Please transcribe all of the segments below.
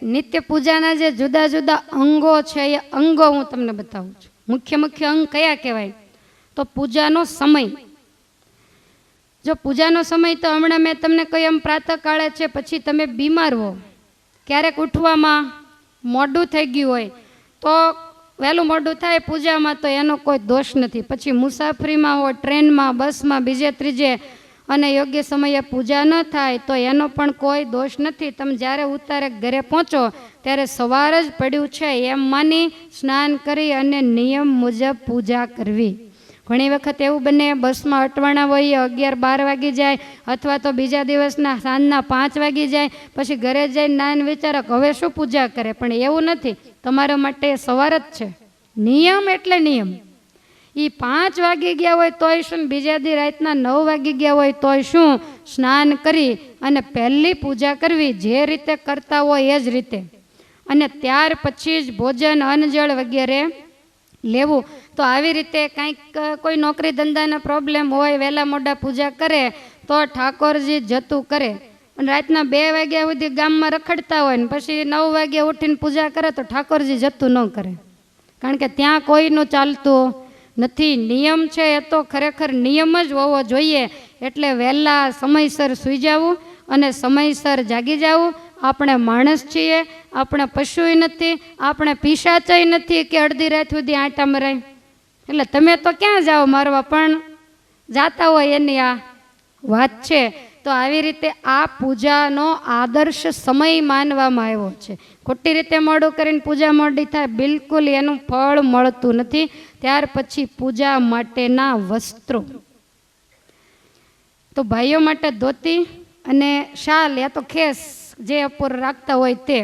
નિત્ય પૂજાના જે જુદા જુદા અંગો છે એ અંગો હું તમને બતાવું છું. મુખ્ય મુખ્ય અંગ કયા કહેવાય? તો પૂજાનો સમય. જો પૂજાનો સમય તો હમણાં મેં તમને કહ્યું એમ પ્રાતઃકાળે છે, પછી તમે બીમાર હો, ક્યારેક ઉઠવામાં મોડું થઈ ગયું હોય તો વહેલું મોડું થાય પૂજામાં તો એનો કોઈ દોષ નથી. પછી મુસાફરીમાં હોય, ટ્રેનમાં, બસમાં, બીજે ત્રીજે અને યોગ્ય સમયે પૂજા ન થાય તો એનો પણ કોઈ દોષ નથી. તમે જ્યારે ઉતારે ઘરે પહોંચો ત્યારે સવાર જ પડ્યું છે એમ માની સ્નાન કરી અને નિયમ મુજબ પૂજા કરવી. ઘણી વખત એવું બને બસમાં અટવાણા હોઈએ, 11-12 વાગી જાય અથવા તો બીજા દિવસના સાંજના 5 વાગી જાય, પછી ઘરે જઈને નાન વિચારક હવે શું પૂજા કરે. પણ એવું નથી, તમારા માટે સવાર જ છે. નિયમ એટલે નિયમ. એ 5 વાગી ગયા હોય તોય શું, બીજા દી રાતના 9 વાગી ગયા હોય તોય શું, સ્નાન કરી અને પહેલી પૂજા કરવી જે રીતે કરતા હોય એ જ રીતે. અને ત્યાર પછી જ ભોજન, અન્ન, જળ વગેરે લેવું. તો આવી રીતે કંઈક કોઈ નોકરી ધંધાના પ્રોબ્લેમ હોય, વહેલા મોડા પૂજા કરે તો ઠાકોરજી જતું કરે. અને રાતના 2 વાગ્યા સુધી ગામમાં રખડતા હોય ને પછી 9 વાગ્યા ઉઠીને પૂજા કરે તો ઠાકોરજી જતું ન કરે, કારણ કે ત્યાં કોઈનું ચાલતું નથી. નિયમ છે એ તો ખરેખર નિયમ જ હોવો જોઈએ. એટલે વહેલા સમયસર સૂઈ જવું અને સમયસર જાગી જવું. આપણે માણસ છીએ, આપણે પશુય નથી, આપણે પિશાચય નથી કે અડધી રાત સુધી આંટા મરાય. એટલે તમે તો ક્યાં જાઓ મારવા, પણ જાતા હોય એની આ વાત છે. તો આવી રીતે આ પૂજાનો આદર્શ સમય માનવામાં આવ્યો છે. ખોટી રીતે મોડું કરીને પૂજા મોડી થાય, બિલકુલ એનું ફળ મળતું નથી. ત્યાર પછી પૂજા માટેના વસ્ત્રો, તો ભાઈઓ માટે ધોતી અને શાલ યા તો ખેસ જે અપૂર રાખતા હોય તે.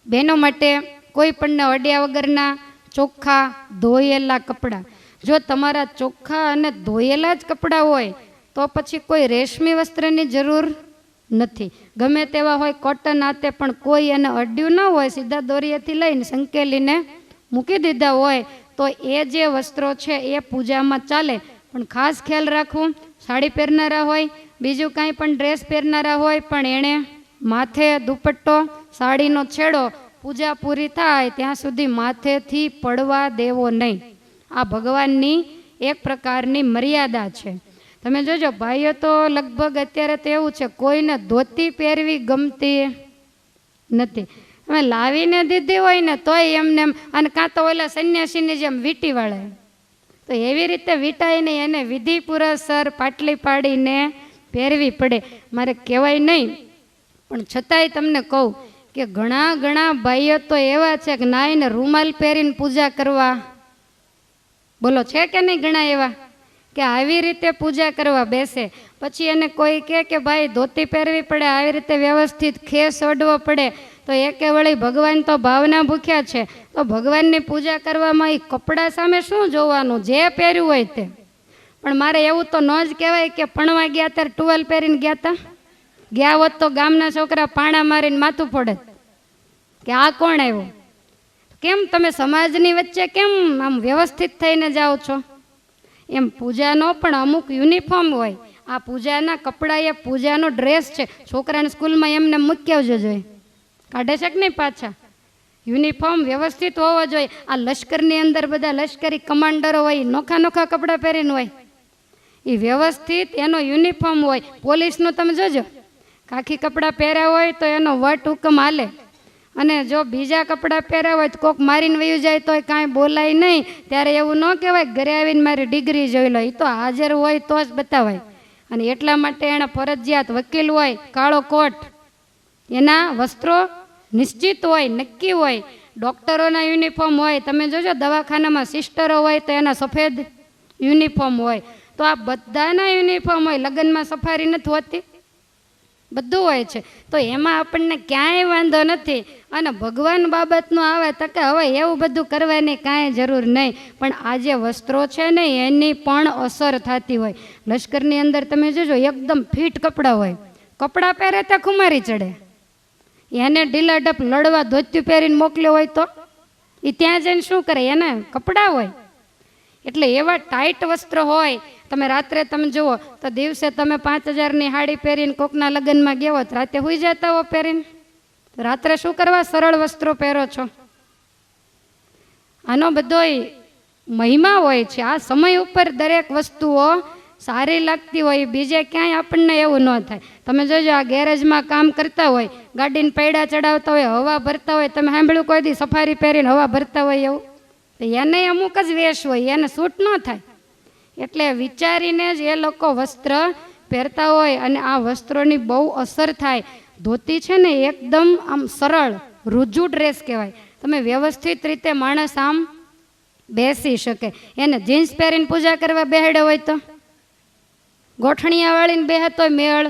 બહેનો માટે કોઈ પણ અડ્યા વગરના ચોખ્ખા ધોયેલા કપડાં. જો તમારા ચોખ્ખા અને ધોયેલા જ કપડાં હોય તો પછી કોઈ રેશમી વસ્ત્રની જરૂર નથી. ગમે તેવા હોય કોટન આતે, પણ કોઈ એને અડ્યું ન હોય, સીધા દોરીએથી લઈને સંકેલીને મૂકી દીધા હોય તો એ જે વસ્ત્રો છે એ પૂજામાં ચાલે. પણ ખાસ ખ્યાલ રાખવું, સાડી પહેરનારા હોય, બીજું કાંઈ પણ ડ્રેસ પહેરનારા હોય, પણ એણે માથે દુપટ્ટો, સાડીનો છેડો પૂજા પૂરી થાય ત્યાં સુધી માથેથી પડવા દેવો નહીં. આ ભગવાનની એક પ્રકારની મર્યાદા છે. તમે જોજો ભાઈઓ તો લગભગ અત્યારે તો એવું છે, કોઈને ધોતી પહેરવી ગમતી નથી. તમે લાવીને દીધી હોય ને તોય એમને એમ, અને કાં તો ઓલા સંન્યાસીની જેમ વીંટી વાળે, તો એવી રીતે વીંટાઈને એને વિધિપૂર્વક પાટલી પાડીને પહેરવી પડે. મારે કહેવાય નહીં, પણ છતાંય તમને કહું કે ઘણા ભાઈઓ તો એવા છે કે નાઈને રૂમાલ પહેરીને પૂજા કરવા, બોલો છે કે નહીં? ઘણા એવા કે આવી રીતે પૂજા કરવા બેસે. પછી એને કોઈ કહે કે ભાઈ ધોતી પહેરવી પડે, આવી રીતે વ્યવસ્થિત ખેસ ઓઢવો પડે, તો એ કે વળી ભગવાન તો ભાવના ભૂખ્યા છે. તો ભગવાનની પૂજા કરવામાં એ કપડાં સામે શું જોવાનું, જે પહેર્યું હોય તે. પણ મારે એવું તો ન જ કહેવાય કે ભણવા ગયા ત્યારે ટુવાલ પહેરીને ગયા હોત તો ગામના છોકરા પાણા મારીને માથું ફોડે કે આ કોણ આવ્યો. કેમ તમે સમાજની વચ્ચે કેમ આમ વ્યવસ્થિત થઈને જાઓ છો? એમ પૂજાનો પણ અમુક યુનિફોર્મ હોય. આ પૂજાના કપડાં એ પૂજાનો ડ્રેસ છે. છોકરાને સ્કૂલમાં એમને મૂકી આવજો જોઈએ, કાઢે છે કે નહીં પાછા? યુનિફોર્મ વ્યવસ્થિત હોવો જોઈએ. આ લશ્કરની અંદર બધા લશ્કરી કમાન્ડરો હોય, નોખા કપડાં પહેરીને હોય, એ વ્યવસ્થિત એનો યુનિફોર્મ હોય. પોલીસનું તમે જોજો, ખાખી કપડાં પહેર્યા હોય તો એનો વટ હુકમ હાલે, અને જો બીજા કપડાં પહેર્યા હોય તો કોક મારીને વયું જાય તો કાંઈ બોલાય નહીં. ત્યારે એવું ન કહેવાય ઘરે આવીને મારી ડિગ્રી જોઈ લો, એ તો હાજર હોય તો જ બતાવાય. અને એટલા માટે એણે ફરજિયાત વકીલ હોય, કાળો કોટ, એના વસ્ત્રો નિશ્ચિત હોય, નક્કી હોય. ડૉક્ટરોના યુનિફોર્મ હોય, તમે જોજો દવાખાનામાં સિસ્ટરો હોય તો એના સફેદ યુનિફોર્મ હોય. તો આ બધાના યુનિફોર્મ હોય. લગ્નમાં સફારી નથી હોતી, બધું હોય છે. તો એમાં આપણને ક્યાંય વાંધો નથી. અને ભગવાન બાબતનું આવે તો કે હવે એવું બધું કરવાની કાંઈ જરૂર નહીં. પણ આ જે વસ્ત્રો છે ને એની પણ અસર થતી હોય. લશ્કરની અંદર તમે જોજો એકદમ ફિટ કપડાં હોય, કપડાં પહેરે ત્યાં ખુમારી ચડે. એને ઢીલાઢપ લડવા ધોતિયું પહેરીને મોકલ્યો હોય તો એ ત્યાં જઈને શું કરે? એને કપડાં હોય. એટલે એવા ટાઈટ વસ્ત્ર હોય. તમે રાત્રે તમે જુઓ તો દિવસે તમે 5000ની સાડી પહેરીને કોકના લગ્નમાં ગયા હોત, રાતે હોઈ જતા હો પહેરીને, રાત્રે શું કરવા સરળ વસ્ત્રો પહેરો છો? આનો બધોય મહિમા હોય છે. આ સમય ઉપર દરેક વસ્તુઓ સારી લાગતી હોય, બીજે ક્યાંય આપણને એવું ન થાય. તમે જોજો, આ ગેરેજમાં કામ કરતા હોય, ગાડીને પૈડા ચડાવતા હોય, હવા ભરતા હોય, તમે સાંભળ્યું કોઈ દી સફારી પહેરીને હવા ભરતા હોય એવું? તો એને અમુક જ વેશ હોય, એને સૂટ ન થાય. એટલે વિચારીને જ એ લોકો વસ્ત્ર પહેરતા હોય, અને આ વસ્ત્રોની બહુ અસર થાય. ધોતી છે ને એકદમ આમ સરળ રૂજુ ડ્રેસ કહેવાય. તમે વ્યવસ્થિત રીતે માણસ આમ બેસી શકે. એને જીન્સ પહેરીને પૂજા કરવા બેહાડ્યો હોય તો ગોઠણિયા વાળીને બેહતોય મેળ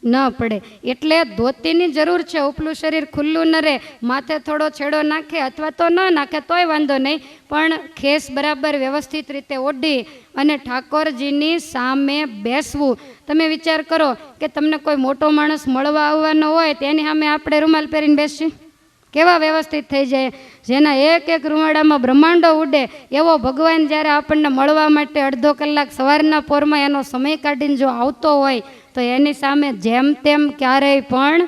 ન પડે. એટલે ધોતીની જરૂર છે. ઉપલું શરીર ખુલ્લું ન રહે, માથે થોડો છેડો નાખે અથવા તો ન નાખે તોય વાંધો નહીં, પણ ખેસ બરાબર વ્યવસ્થિત રીતે ઓઢી અને ઠાકોરજીની સામે બેસવું. તમે વિચાર કરો કે તમને કોઈ મોટો માણસ મળવા આવવાનો હોય તો એની સામે આપણે રૂમાલ પહેરીને બેસી કેવા વ્યવસ્થિત થઈ જાય. જેના એક એક રૂમાડામાં બ્રહ્માંડો ઉડે એવો ભગવાન જ્યારે આપણને મળવા માટે અડધો કલાક સવારના પોરમાં એનો સમય કાઢીને જો આવતો હોય તો એની સામે જેમ તેમ ક્યારેય પણ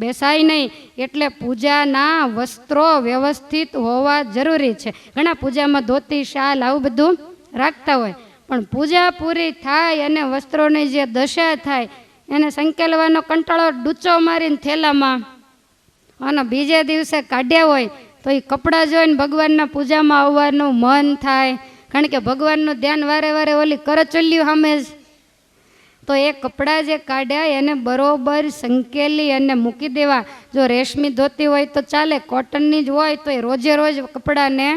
બેસાય નહીં. એટલે પૂજાના વસ્ત્રો વ્યવસ્થિત હોવા જરૂરી છે. ઘણા પૂજામાં ધોતી શાલ આવું બધું રાખતા હોય, પણ પૂજા પૂરી થાય અને વસ્ત્રોની જે દશા થાય એને સંકેલવાનો કંટાળો ડૂચો મારીને થેલામાં અને બીજે દિવસે કાઢ્યા હોય તો એ કપડાં જોઈને ભગવાનના પૂજામાં આવવાનું મન થાય. કારણ કે ભગવાનનું ધ્યાન વારે વારે ઓલી કરચલ્યું સામે જ. તો એ કપડાં જે કાઢ્યા એને બરોબર સંકેલી અને મૂકી દેવા. જો રેશમી ધોતી હોય તો ચાલે, કોટનની જ હોય તો એ રોજે રોજ કપડાને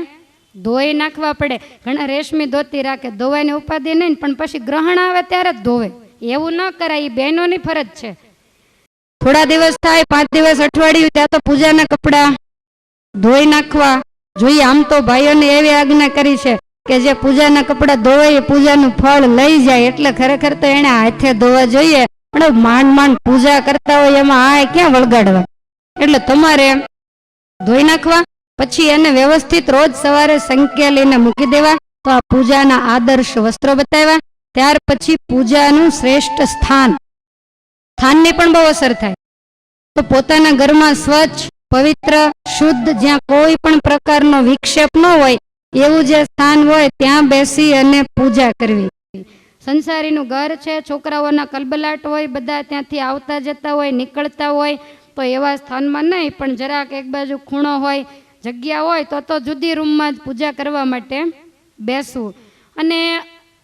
ધોઈ નાખવા પડે. ઘણા રેશમી ધોતી રાખે, ધોવાની ઉપાધિ નહીં, પણ પછી ગ્રહણ આવે ત્યારે જ ધોવે. એવું ન કરાય, એ બહેનોની ફરજ છે. થોડા દિવસ થાય, 5 દિવસ, અઠવાડિયું, ત્યાં તો પૂજાના કપડાં ધોઈ નાખવા જોઈએ. આમ તો ભાઈઓને એવી આજ્ઞા કરી છે કે જે પૂજાના કપડાં ધોવે એ પૂજાનું ફળ લઈ જાય. એટલે ખરેખર તો એને હાથે ધોવા જોઈએ, પણ માંડ માંડ પૂજા કરતા હોય એમાં આ ક્યાં વળગાડવા. એટલે તમારે ધોઈ નાખવા, પછી એને વ્યવસ્થિત રોજ સવારે સંકેલીને મૂકી દેવા. તો આ પૂજાના આદર્શ વસ્ત્રો બતાવ્યા. ત્યાર પછી પૂજાનું શ્રેષ્ઠ સ્થાનની પણ બહુ અસર થાય. તો પોતાના ઘરમાં સ્વચ્છ, પવિત્ર, શુદ્ધ, જ્યાં કોઈ પણ પ્રકારનો વિક્ષેપ ન હોય એવું જે સ્થાન હોય ત્યાં બેસી અને પૂજા કરવી. સંસારીનું ઘર છે, છોકરાઓના કલબલાટ હોય, બધા ત્યાંથી આવતા જતા હોય, નીકળતા હોય, તો એવા સ્થાનમાં નહીં, પણ જરાક એક બાજુ ખૂણો હોય, જગ્યા હોય તો જુદી રૂમમાં જ પૂજા કરવા માટે બેસવું. અને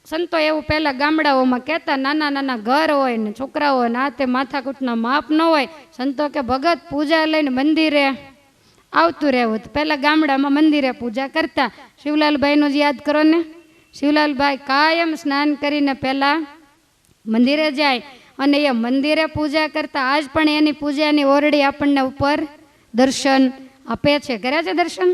સંતો એવું પહેલાં ગામડાઓમાં કહેતા, નાના નાના ઘર હોય ને છોકરાઓ હોય ને આ તે માથાકૂટના માપ ન હોય, સંતો કે ભગત પૂજા લઈને મંદિરે આવતું રહેવું. તો પહેલાં ગામડામાં મંદિરે પૂજા કરતા. શિવલાલભાઈનું જ યાદ કરો ને, શિવલાલભાઈ કાયમ સ્નાન કરીને પહેલાં મંદિરે જાય અને એ મંદિરે પૂજા કરતા. આજ પણ એની પૂજાની ઓરડી આપણને ઉપર દર્શન આપે છે. કર્યા છે દર્શન?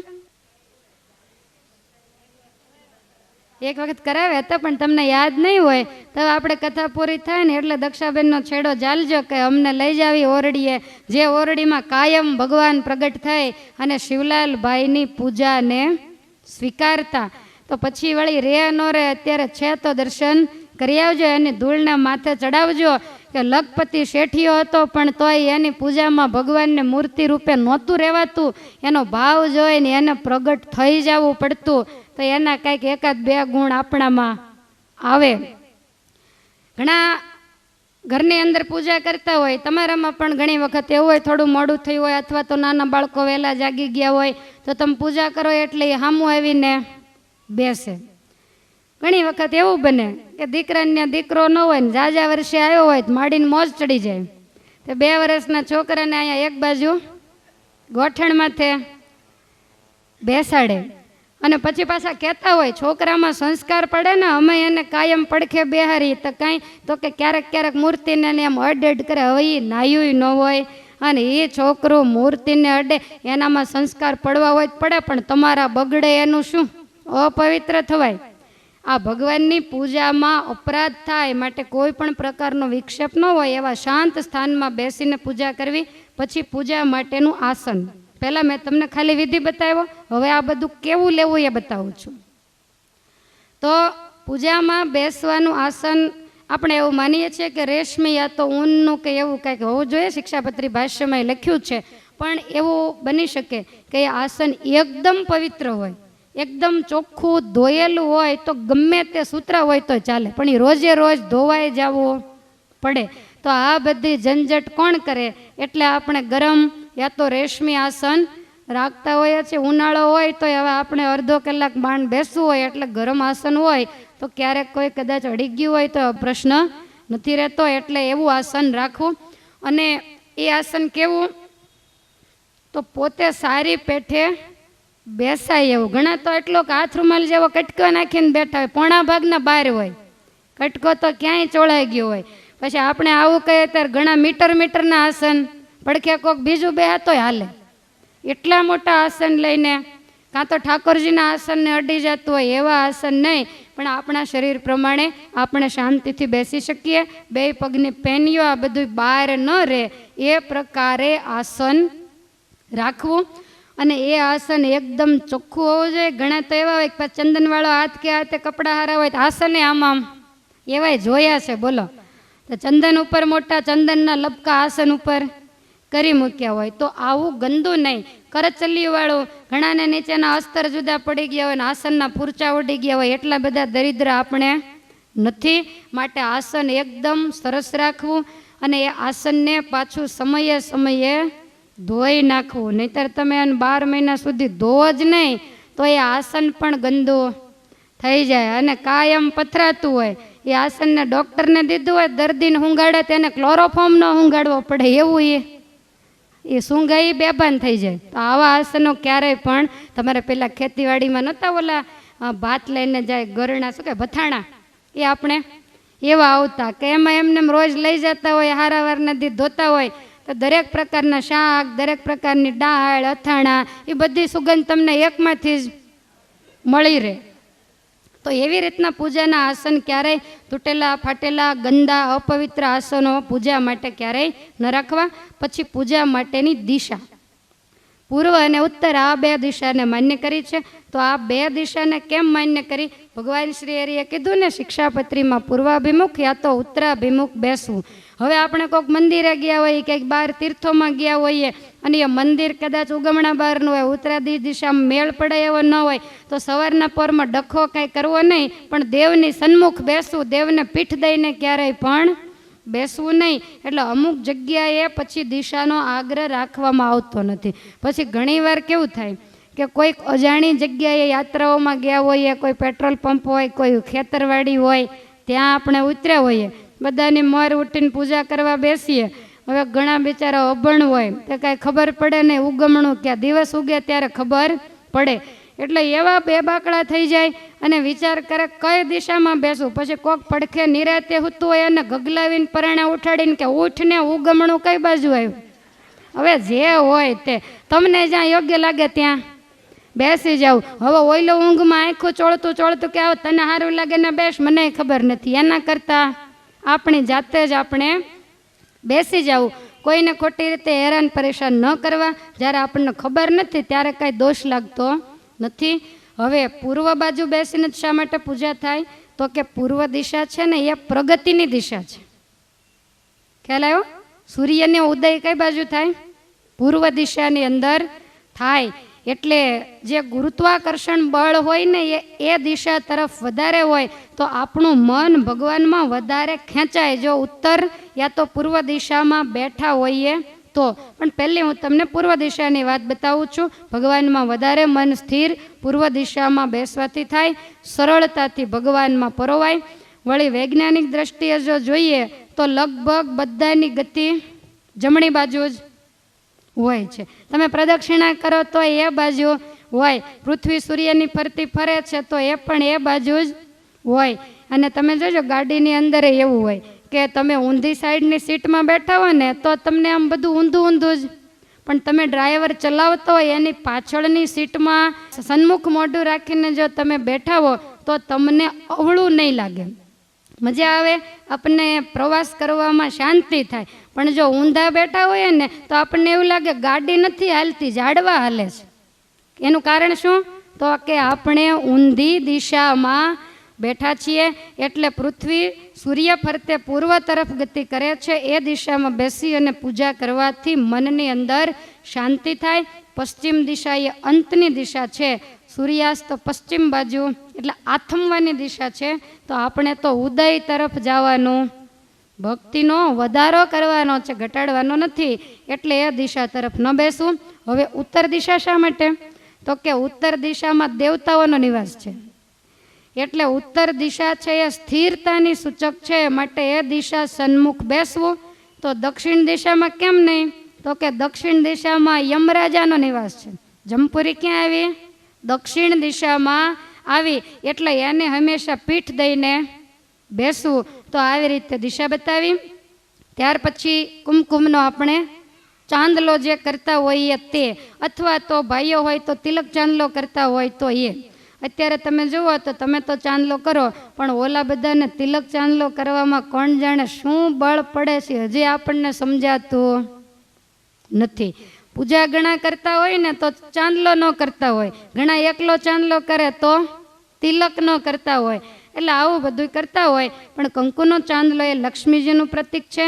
એક વખત કરાવ્યા હતા, પણ તમને યાદ નહીં હોય તો આપણે કથા પૂરી થાય ને એટલે દક્ષાબેનનો છેડો ચાલજો કે અમને લઈ જાવી ઓરડીએ, જે ઓરડીમાં કાયમ ભગવાન પ્રગટ થઈ અને શિવલાલભાઈની પૂજાને સ્વીકારતા. તો પછી વળી રે ન રે, અત્યારે છે તો દર્શન કરી આવજો, એની ધૂળને માથે ચડાવજો. કે લખપતિ શેઠિયો હતો પણ તોય એની પૂજામાં ભગવાનને મૂર્તિ રૂપે નહોતું રહેવાતું. એનો ભાવ જોઈને એને પ્રગટ થઈ જવું પડતું. તો એના કંઈક 1-2 ગુણ આપણામાં આવે. ઘણા ઘરની અંદર પૂજા કરતા હોય, તમારામાં પણ ઘણી વખત એવું હોય થોડું મોડું થયું હોય અથવા તો નાના બાળકો વહેલા જાગી ગયા હોય તો તમે પૂજા કરો એટલે એ સામું આવીને બેસે. ઘણી વખત એવું બને કે દીકરાને દીકરો ન હોય ને જાજા વર્ષે આવ્યો હોય તો માડીને મોજ ચડી જાય. તો 2 વર્ષના છોકરાને અહીંયા એક બાજુ ગોઠણ માથે બેસાડે અને પછી પાછા કહેતા હોય છોકરામાં સંસ્કાર પડે ને, અમે એને કાયમ પડખે બેહારી. તો કાંઈ તો કે ક્યારેક ક્યારેક મૂર્તિને એમ અડ કરે. હવે એ નાયું ન હોય અને એ છોકરું મૂર્તિને અડે, એનામાં સંસ્કાર પડવા હોય પડે, પણ તમારા બગડે એનું શું? અપવિત્ર થવાય. આ ભગવાનની પૂજામાં અપરાધ થાય માટે કોઈ પણ પ્રકારનો વિક્ષેપ ન હોય એવા શાંત સ્થાનમાં બેસીને પૂજા કરવી. પછી પૂજા માટેનું આસન. પહેલાં મેં તમને ખાલી વિધિ બતાવ્યો, હવે આ બધું કેવું લેવું એ બતાવું છું. તો પૂજામાં બેસવાનું આસન આપણે એવું માનીએ છીએ કે રેશમી યા તો ઊનનું કે એવું કંઈક હોવું જોઈએ. શિક્ષાપત્રી ભાષ્યમાં લખ્યું છે, પણ એવું બની શકે કે એ આસન એકદમ પવિત્ર હોય, એકદમ ચોખ્ખું ધોયેલું હોય તો ગમે તે સૂત્ર હોય તો ચાલે, પણ એ રોજે રોજ ધોવાઈ જવું પડે. તો આ બધી ઝંઝટ કોણ કરે? એટલે આપણે ગરમ યા તો રેશમી આસન રાખતા હોઈએ છીએ. ઉનાળો હોય તો હવે આપણે અડધો કલાક માંડ બેસવું હોય એટલે ગરમ આસન હોય તો ક્યારેક કોઈ કદાચ અડી ગયું હોય તો પ્રશ્ન નથી રહેતો, એટલે એવું આસન રાખવું. અને એ આસન કેવું? તો પોતે સારી પેઠે બેસાય એવું. ઘણા તો એટલો હાથ રૂમાલ જેવો કટકો નાખીને બેઠા હોય, પોણા ભાગના બહાર હોય, કટકો તો ક્યાંય ચોળાઈ ગયો હોય. પછી આપણે આવું કહીએ ત્યારે ઘણા મીટરના આસન, પડખે કોક બીજું બે તોય હાલે. એટલા મોટા આસન લઈને કાં તો ઠાકોરજીના આસનને અડી જતું હોય એવા આસન નહીં, પણ આપણા શરીર પ્રમાણે આપણે શાંતિથી બેસી શકીએ. બે પગની પેનીઓ આ બધું બહાર ન રહે એ પ્રકારે આસન રાખવું. અને એ આસન એકદમ ચોખ્ખું હોવું જોઈએ. ઘણા તો એવા હોય કે ચંદનવાળો હાથ કે હાથે કપડાં હારા હોય તો આસને આમ એવાય જોયા છે. બોલો, તો ચંદન ઉપર મોટા ચંદનના લપકા આસન ઉપર કરી મૂક્યા હોય તો આવું ગંદુ નહીં. કરચલીવાળું, ઘણાને નીચેના અસ્તર જુદા પડી ગયા હોય ને આસનના પૂરચા ઉડી ગયા હોય, એટલા બધા દરિદ્ર આપણે નથી. માટે આસન એકદમ સરસ રાખવું અને એ આસનને પાછું સમયે સમયે ધોઈ નાખવું. નહીંતર તમે 12 મહિના સુધી ધોવો જ નહીં તો એ આસન પણ ગંદુ થઈ જાય. અને કાયમ પથરાતું હોય એ આસનને ડૉક્ટરને દીધું હોય, દર્દીને ઊંઘાડે તેને ક્લોરોફોર્મ ન ઊંઘાડવો પડે એવું એ સૂંઘાઈ બેભાન થઈ જાય. તો આવા આસનો ક્યારેય પણ તમારે પેલા ખેતીવાડીમાં નહોતા ઓલા ભાત લઈને જાય ગરણા, શું કે ભથાણા, એ આપણે એવા આવતા કે એમાં એમને રોજ લઈ જતા હોય, હારાવાર નદી ધોતા હોય તો દરેક પ્રકારના શાક, દરેક પ્રકારની દાળ, અથાણા, એ બધી સુગંધ તમને એકમાંથી જ મળી રહે. તો એવી રીતના પૂજાના આસન ક્યારેય તૂટેલા, ફાટેલા, ગંદા, અપવિત્ર આસનો પૂજા માટે ક્યારેય ન રાખવા. પછી પૂજા માટેની દિશા, પૂર્વ અને ઉત્તર આ બે દિશાને માન્ય કરી છે. તો આ બે દિશાને કેમ માન્ય કરી? ભગવાન શ્રી હરિએ કીધું ને શિક્ષાપત્રીમાં, પૂર્વાભિમુખ યા તો ઉત્તરાભિમુખ બેસવું. હવે આપણે કોઈક મંદિરે ગયા હોઈએ, ક્યાંક બહાર તીર્થોમાં ગયા હોઈએ અને એ મંદિર કદાચ ઉગમણા બહારનું હોય, ઉત્તરાદી દિશામાં મેળ પડે એવો ન હોય તો સવારના પોરમાં ડખો કાંઈ કરવો નહીં, પણ દેવની સન્મુખ બેસવું. દેવને પીઠ દઈને ક્યારેય પણ બેસવું નહીં. એટલે અમુક જગ્યાએ પછી દિશાનો આગ્રહ રાખવામાં આવતો નથી. પછી ઘણીવાર કેવું થાય કે કોઈક અજાણી જગ્યાએ યાત્રાઓમાં ગયા હોઈએ, કોઈ પેટ્રોલ પંપ હોય, કોઈ ખેતરવાડી હોય, ત્યાં આપણે ઉતર્યા હોઈએ, બધાની મોર ઉઠીને પૂજા કરવા બેસીએ. હવે ઘણા બિચારા અભણ હોય તો કાંઈ ખબર પડે નહીં, ઉગમણું ક્યાં દિવસ ઉગે ત્યારે ખબર પડે. એટલે એવા બે બાકડા થઈ જાય અને વિચાર કરે કઈ દિશામાં બેસવું. પછી કોક પડખે નિરાતે હૂતું હોય અને ગગલાવીને પરાણે ઉઠાડીને કે ઉઠને ઉગમણું કઈ બાજુ આવ્યું. હવે જે હોય તે તમને જ્યાં યોગ્ય લાગે ત્યાં બેસી જાવ. હવે ઓઈલો ઊંઘમાં આંખું ચોળતું ચોળતું કે આવ તને સારું લાગે ને બેસ, મને ખબર નથી. એના કરતાં આપણી જાતે જ આપણે બેસી જવું. કોઈને ખોટી રીતે હેરાન પરેશાન ન કરવા. જ્યારે આપણને ખબર નથી ત્યારે કાંઈ દોષ લાગતો નથી. હવે પૂર્વ બાજુ બેસીને શા માટે પૂજા થાય? તો કે પૂર્વ દિશા છે ને એ પ્રગતિની દિશા છે. ખ્યાલ આવ્યો? સૂર્યનો ઉદય કઈ બાજુ થાય? પૂર્વ દિશાની અંદર થાય. એટલે જે ગુરુત્વાકર્ષણ બળ હોય ને એ દિશા તરફ વધારે હોય તો આપણું મન ભગવાનમાં વધારે ખેંચાય. જો ઉત્તર યા તો પૂર્વ દિશામાં બેઠા હોઈએ તો. પણ પહેલી હું તમને પૂર્વ દિશાની વાત બતાવું છું. ભગવાનમાં વધારે મન સ્થિર પૂર્વ દિશામાં બેસવાથી થાય, સરળતાથી ભગવાનમાં પરોવાય. વળી વૈજ્ઞાનિક દ્રષ્ટિએ જો જોઈએ તો લગભગ બધાની ગતિ જમણી બાજુ જ હોય છે. તમે પ્રદક્ષિણા કરો તો એ બાજુ હોય, પૃથ્વી સૂર્યની ફરતી ફરે છે તો એ પણ એ બાજુ જ હોય. અને તમે જોજો ગાડીની અંદર એવું હોય કે તમે ઊંધી સાઈડની સીટમાં બેઠા હોય ને તો તમને આમ બધું ઊંધું ઊંધું જ, પણ તમે ડ્રાઈવર ચલાવતો હોય એની પાછળની સીટમાં સન્મુખ મોઢું રાખીને જો તમે બેઠા હો તો તમને અવળું નહીં લાગે, મજા આવે, આપણને પ્રવાસ કરવામાં શાંતિ થાય. પણ જો ઊંધા બેઠા હોય ને તો આપણને એવું લાગે ગાડી નથી હાલતી, ઝાડવા હાલે છે. એનું કારણ શું? તો કે આપણે ઊંધી દિશામાં બેઠા છીએ. એટલે પૃથ્વી સૂર્ય ફરતે પૂર્વ તરફ ગતિ કરે છે. એ દિશામાં બેસી અને પૂજા કરવાથી મનની અંદર શાંતિ થાય. પશ્ચિમ દિશા એ અંતની દિશા છે, સૂર્યાસ્ત પશ્ચિમ બાજુ એટલે આથમવાની દિશા છે. તો આપણે તો ઉદય તરફ જવાનું, ભક્તિનો વધારો કરવાનો છે, ઘટાડવાનો નથી. એટલે એ દિશા તરફ ન બેસવું. હવે ઉત્તર દિશા શા માટે? તો કે ઉત્તર દિશામાં દેવતાઓનો નિવાસ છે, એટલે ઉત્તર દિશા છે એ સ્થિરતાની સૂચક છે, માટે એ દિશા સન્મુખ બેસવું. તો દક્ષિણ દિશામાં કેમ નહીં? તો કે દક્ષિણ દિશામાં યમરાજાનો નિવાસ છે. જમપુરી ક્યાં આવી? દક્ષિણ દિશામાં આવી, એટલે એને હંમેશા પીઠ દઈને બેસવું. તો આવી રીતે દિશા બતાવી. ત્યાર પછી કુમકુમનો આપણે ચાંદલો જે કરતા હોઈએ તે, અથવા તો ભાઈઓ હોય તો તિલક ચાંદલો કરતા હોય તો એ. અત્યારે તમે જુઓ તો તમે તો ચાંદલો કરો, પણ ઓલા બધાને તિલક ચાંદલો કરવામાં કોણ જાણે શું બળ પડે છે, હજી આપણને સમજાતું નથી. પૂજા ઘણા કરતા હોય ને તો ચાંદલો ન કરતા હોય, ઘણા એકલો ચાંદલો કરે તો તિલક ન કરતા હોય, એટલે આવું બધું કરતા હોય. પણ કંકુનો ચાંદલો એ લક્ષ્મીજીનું પ્રતીક છે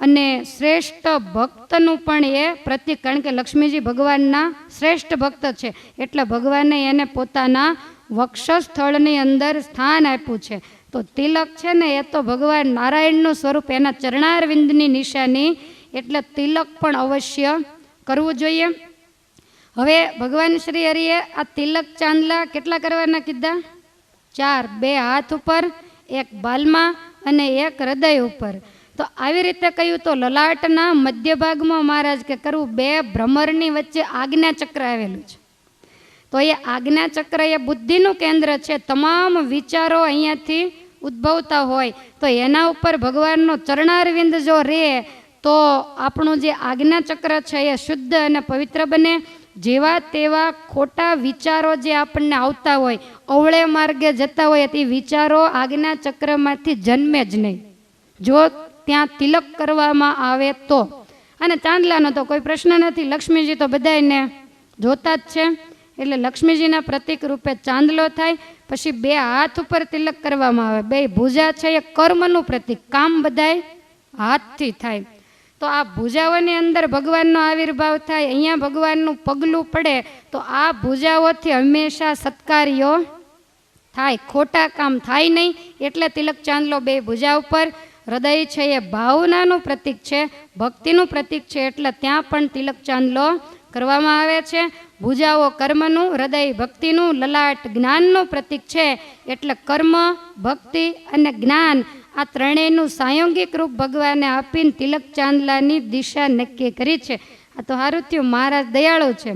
અને શ્રેષ્ઠ ભક્તનું પણ એ પ્રતીક, કારણ કે લક્ષ્મીજી ભગવાનના શ્રેષ્ઠ ભક્ત છે, એટલે ભગવાને એને પોતાના વક્ષસ્થળની અંદર સ્થાન આપ્યું છે. તો તિલક છે ને એ તો ભગવાન નારાયણનું સ્વરૂપ, એના ચરણારવિંદની નિશાની, એટલે તિલક પણ અવશ્ય કરવું જોઈએ. હવે ભગવાન શ્રી હરિએ આ તિલક ચાંદલા કેટલા કરવાના કીધા? 4, 2 હાથ ઉપર, 1 બાલમાં અને 1 હૃદય ઉપર. તો આવી રીતે કહ્યું તો લલાટના મધ્ય ભાગમાં મહારાજ કે કરવું, 2 ભ્રમરની વચ્ચે આજ્ઞા ચક્ર આવેલું છે. તો એ આજ્ઞા ચક્ર એ બુદ્ધિનું કેન્દ્ર છે, તમામ વિચારો અહીંયાથી ઉદ્ભવતા હોય. તો એના ઉપર ભગવાનનો ચરણારવિંદ જો રહે તો આપણું જે આજ્ઞા ચક્ર છે એ શુદ્ધ અને પવિત્ર બને. જેવા તેવા ખોટા વિચારો જે આપણને આવતા હોય, અવળે માર્ગે જતા હોય, તે વિચારો આજ્ઞા ચક્રમાંથી જન્મે જ નહીં, જો ત્યાં તિલક કરવામાં આવે તો. અને ચાંદલાનો તો કોઈ પ્રશ્ન નથી, લક્ષ્મીજી તો બધાને જોતા જ છે, એટલે લક્ષ્મીજીના પ્રતીક રૂપે ચાંદલો થાય. પછી 2 હાથ ઉપર તિલક કરવામાં આવે, 2 ભુજા છે એ કર્મનું પ્રતીક, કામ બધાય હાથથી થાય. તો આ ભુજાઓની અંદર ભગવાનનો આવિર્ભાવ થાય, અહીંયા ભગવાનનું પગલું પડે, તો આ ભુજાઓથી હંમેશા સત્કાર્યો થાય, ખોટા કામ થાય નહીં. એટલે તિલક ચાંદલો 2 ભુજા ઉપર. હૃદય છે એ ભાવનાનું પ્રતીક છે, ભક્તિનું પ્રતીક છે, એટલે ત્યાં પણ તિલક ચાંદલો કરવામાં આવે છે. ભુજાઓ કર્મનું, હૃદય ભક્તિનું, લલાટ જ્ઞાનનું પ્રતીક છે, એટલે કર્મ, ભક્તિ અને જ્ઞાન આ ત્રણેયનું સાયોગિક રૂપ ભગવાને આપીને તિલક ચાંદલાની દિશા નક્કી કરી છે. આ તો સારું થયું મહારાજ દયાળુ છે,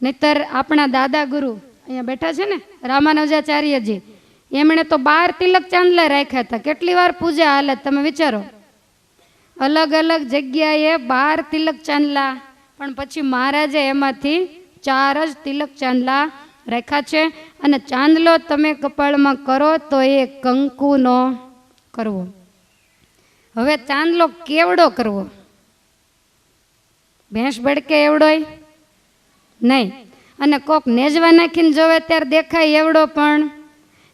નહીતર આપણા દાદા ગુરુ અહીંયા બેઠા છે ને રામાનુજાચાર્યજી, એમણે તો 12 તિલક ચાંદલા રાખ્યા હતા. કેટલી વાર પૂજા હાલત તમે વિચારો, અલગ અલગ જગ્યાએ 12 તિલક ચાંદલા, પણ પછી મહારાજે એમાંથી 4 જ તિલક ચાંદલા રાખ્યા છે. અને ચાંદલો તમે કપાળમાં કરો તો એ કંકુનો કરવો. હવે ચાંદલો કેવડો કરવો? ભેંસ ભડકે એવડોય નહીં, અને કોક નેજવા નાખીને જોવે ત્યારે દેખાય એવડો પણ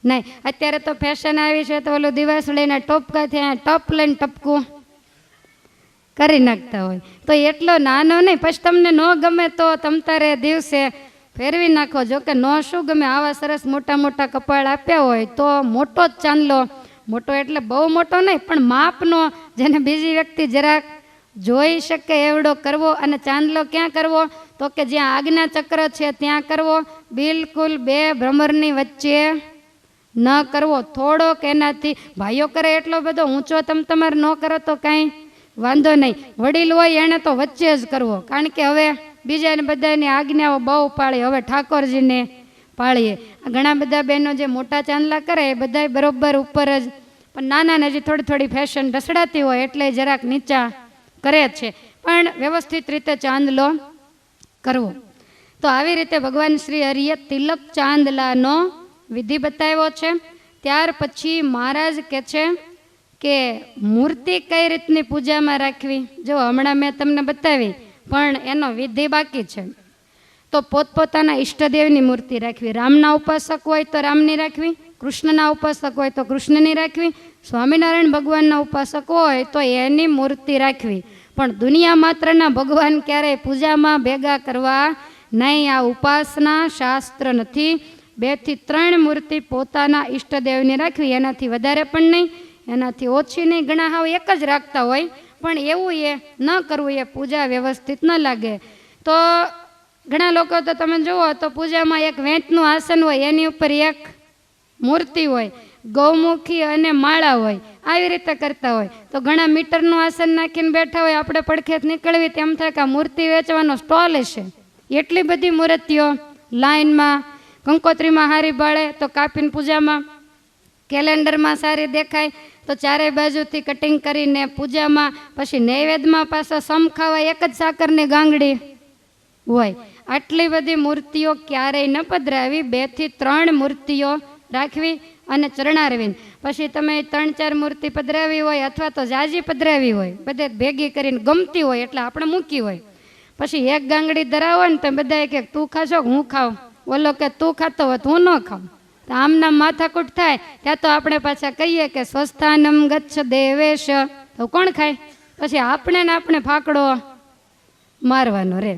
નહીં. અત્યારે તો ફેશન આવી છે, તો ઓલું દિવાસળીને ટોપકા થયા ટપ લઈને ટપકું કરી નાખતા હોય, તો એટલો નાનો નહીં. પછી તમને ન ગમે તો તમતારે દિવસે ફેરવી નાખો. જો કે ન શું ગમે, આવા સરસ મોટા મોટા કપાળ આપ્યા હોય તો મોટો જ ચાંદલો, મોટો એટલે બહુ મોટો નહીં પણ માપનો, જેને બીજી વ્યક્તિ જરાક જોઈ શકે એવડો કરવો. અને ચાંદલો ક્યાં કરવો? તો કે જ્યાં આજ્ઞા ચક્ર છે ત્યાં કરવો, બિલકુલ 2 ભ્રમરની વચ્ચે ન કરવો. થોડોક એનાથી ભાઈઓ કરે એટલો બધો ઊંચો તમારે ન કરો તો કાંઈ વાંધો નહીં, વડીલ હોય એણે તો વચ્ચે જ કરવો, કારણ કે હવે બીજાને બધાની આજ્ઞાઓ બહુ પાળી, હવે ઠાકોરજીને પાળીએ. ઘણા બધા બહેનો જે મોટા ચાંદલા કરે એ બધા બરોબર ઉપર જ, પણ નાના હજી થોડી થોડી ફેશન ઢસડાતી હોય એટલે જરાક નીચા કરે છે, પણ વ્યવસ્થિત રીતે ચાંદલો કરવો. તો આવી રીતે ભગવાન શ્રી હરિએ તિલક ચાંદલાનો વિધિ બતાવ્યો છે. ત્યાર પછી મહારાજ કહે છે કે મૂર્તિ કઈ રીતની પૂજામાં રાખવી. જો હમણાં મેં તમને બતાવી, પણ એનો વિધિ બાકી છે. તો પોતપોતાના ઈષ્ટદેવની મૂર્તિ રાખવી. રામના ઉપાસક હોય તો રામની રાખવી, કૃષ્ણના ઉપાસક હોય તો કૃષ્ણની રાખવી, સ્વામિનારાયણ ભગવાનના ઉપાસક હોય તો એની મૂર્તિ રાખવી. પણ દુનિયા માત્રના ભગવાન ક્યારેય પૂજામાં ભેગા કરવા નહીં. આ ઉપાસના શાસ્ત્ર નથી. 2 થી 3 મૂર્તિ પોતાના ઈષ્ટદેવની રાખવી, એનાથી વધારે પણ નહીં, એનાથી ઓછી નહીં. ઘણા હાવ એક જ રાખતા હોય, પણ એવું એ ન કરવું, એ પૂજા વ્યવસ્થિત ન લાગે. તો ઘણા લોકો તો તમે જુઓ તો પૂજામાં એક વેંતનું આસન હોય, એની ઉપર એક મૂર્તિ હોય, ગૌમુખી અને માળા હોય, આવી રીતે કરતા હોય. તો ઘણા મીટરનું આસન નાખીને બેઠા હોય, આપણે પડખેત નીકળવી તેમ થાય કે આ મૂર્તિ વેચવાનો સ્ટોલ હશે. એટલી બધી મૂર્તિઓ લાઈનમાં, કંકોત્રીમાં હારી બાળે તો કાપીને પૂજામાં, કેલેન્ડરમાં સારી દેખાય તો ચારેય બાજુથી કટિંગ કરીને પૂજામાં, પછી નૈવેદ્યમાં પાછા સમ ખાવા એક જ સાકરની ગાંગડી હોય. આટલી બધી મૂર્તિઓ ક્યારેય ન પધરાવી. 2 થી 3 મૂર્તિઓ રાખવી અને ચરણારવી. પછી તમે 3-4 મૂર્તિ પધરાવી હોય અથવા તો જાજી પધરાવી હોય, બધે ભેગી કરીને ગમતી હોય એટલે આપણે મૂકી હોય. પછી એક ગાંગડી ધરાવો ને તો બધા કે તું ખાશો હું ખાવ, ઓલો કે તું ખાતો હોય તો હું ન ખાઉં. તો આમના માથાકૂટ થાય. ત્યાં તો આપણે પાછા કહીએ કે સ્વસ્થાનમ ગચ્છ દેવેશ, તો કોણ ખાય? પછી આપણે ને આપણે ફાકડો મારવાનો રે.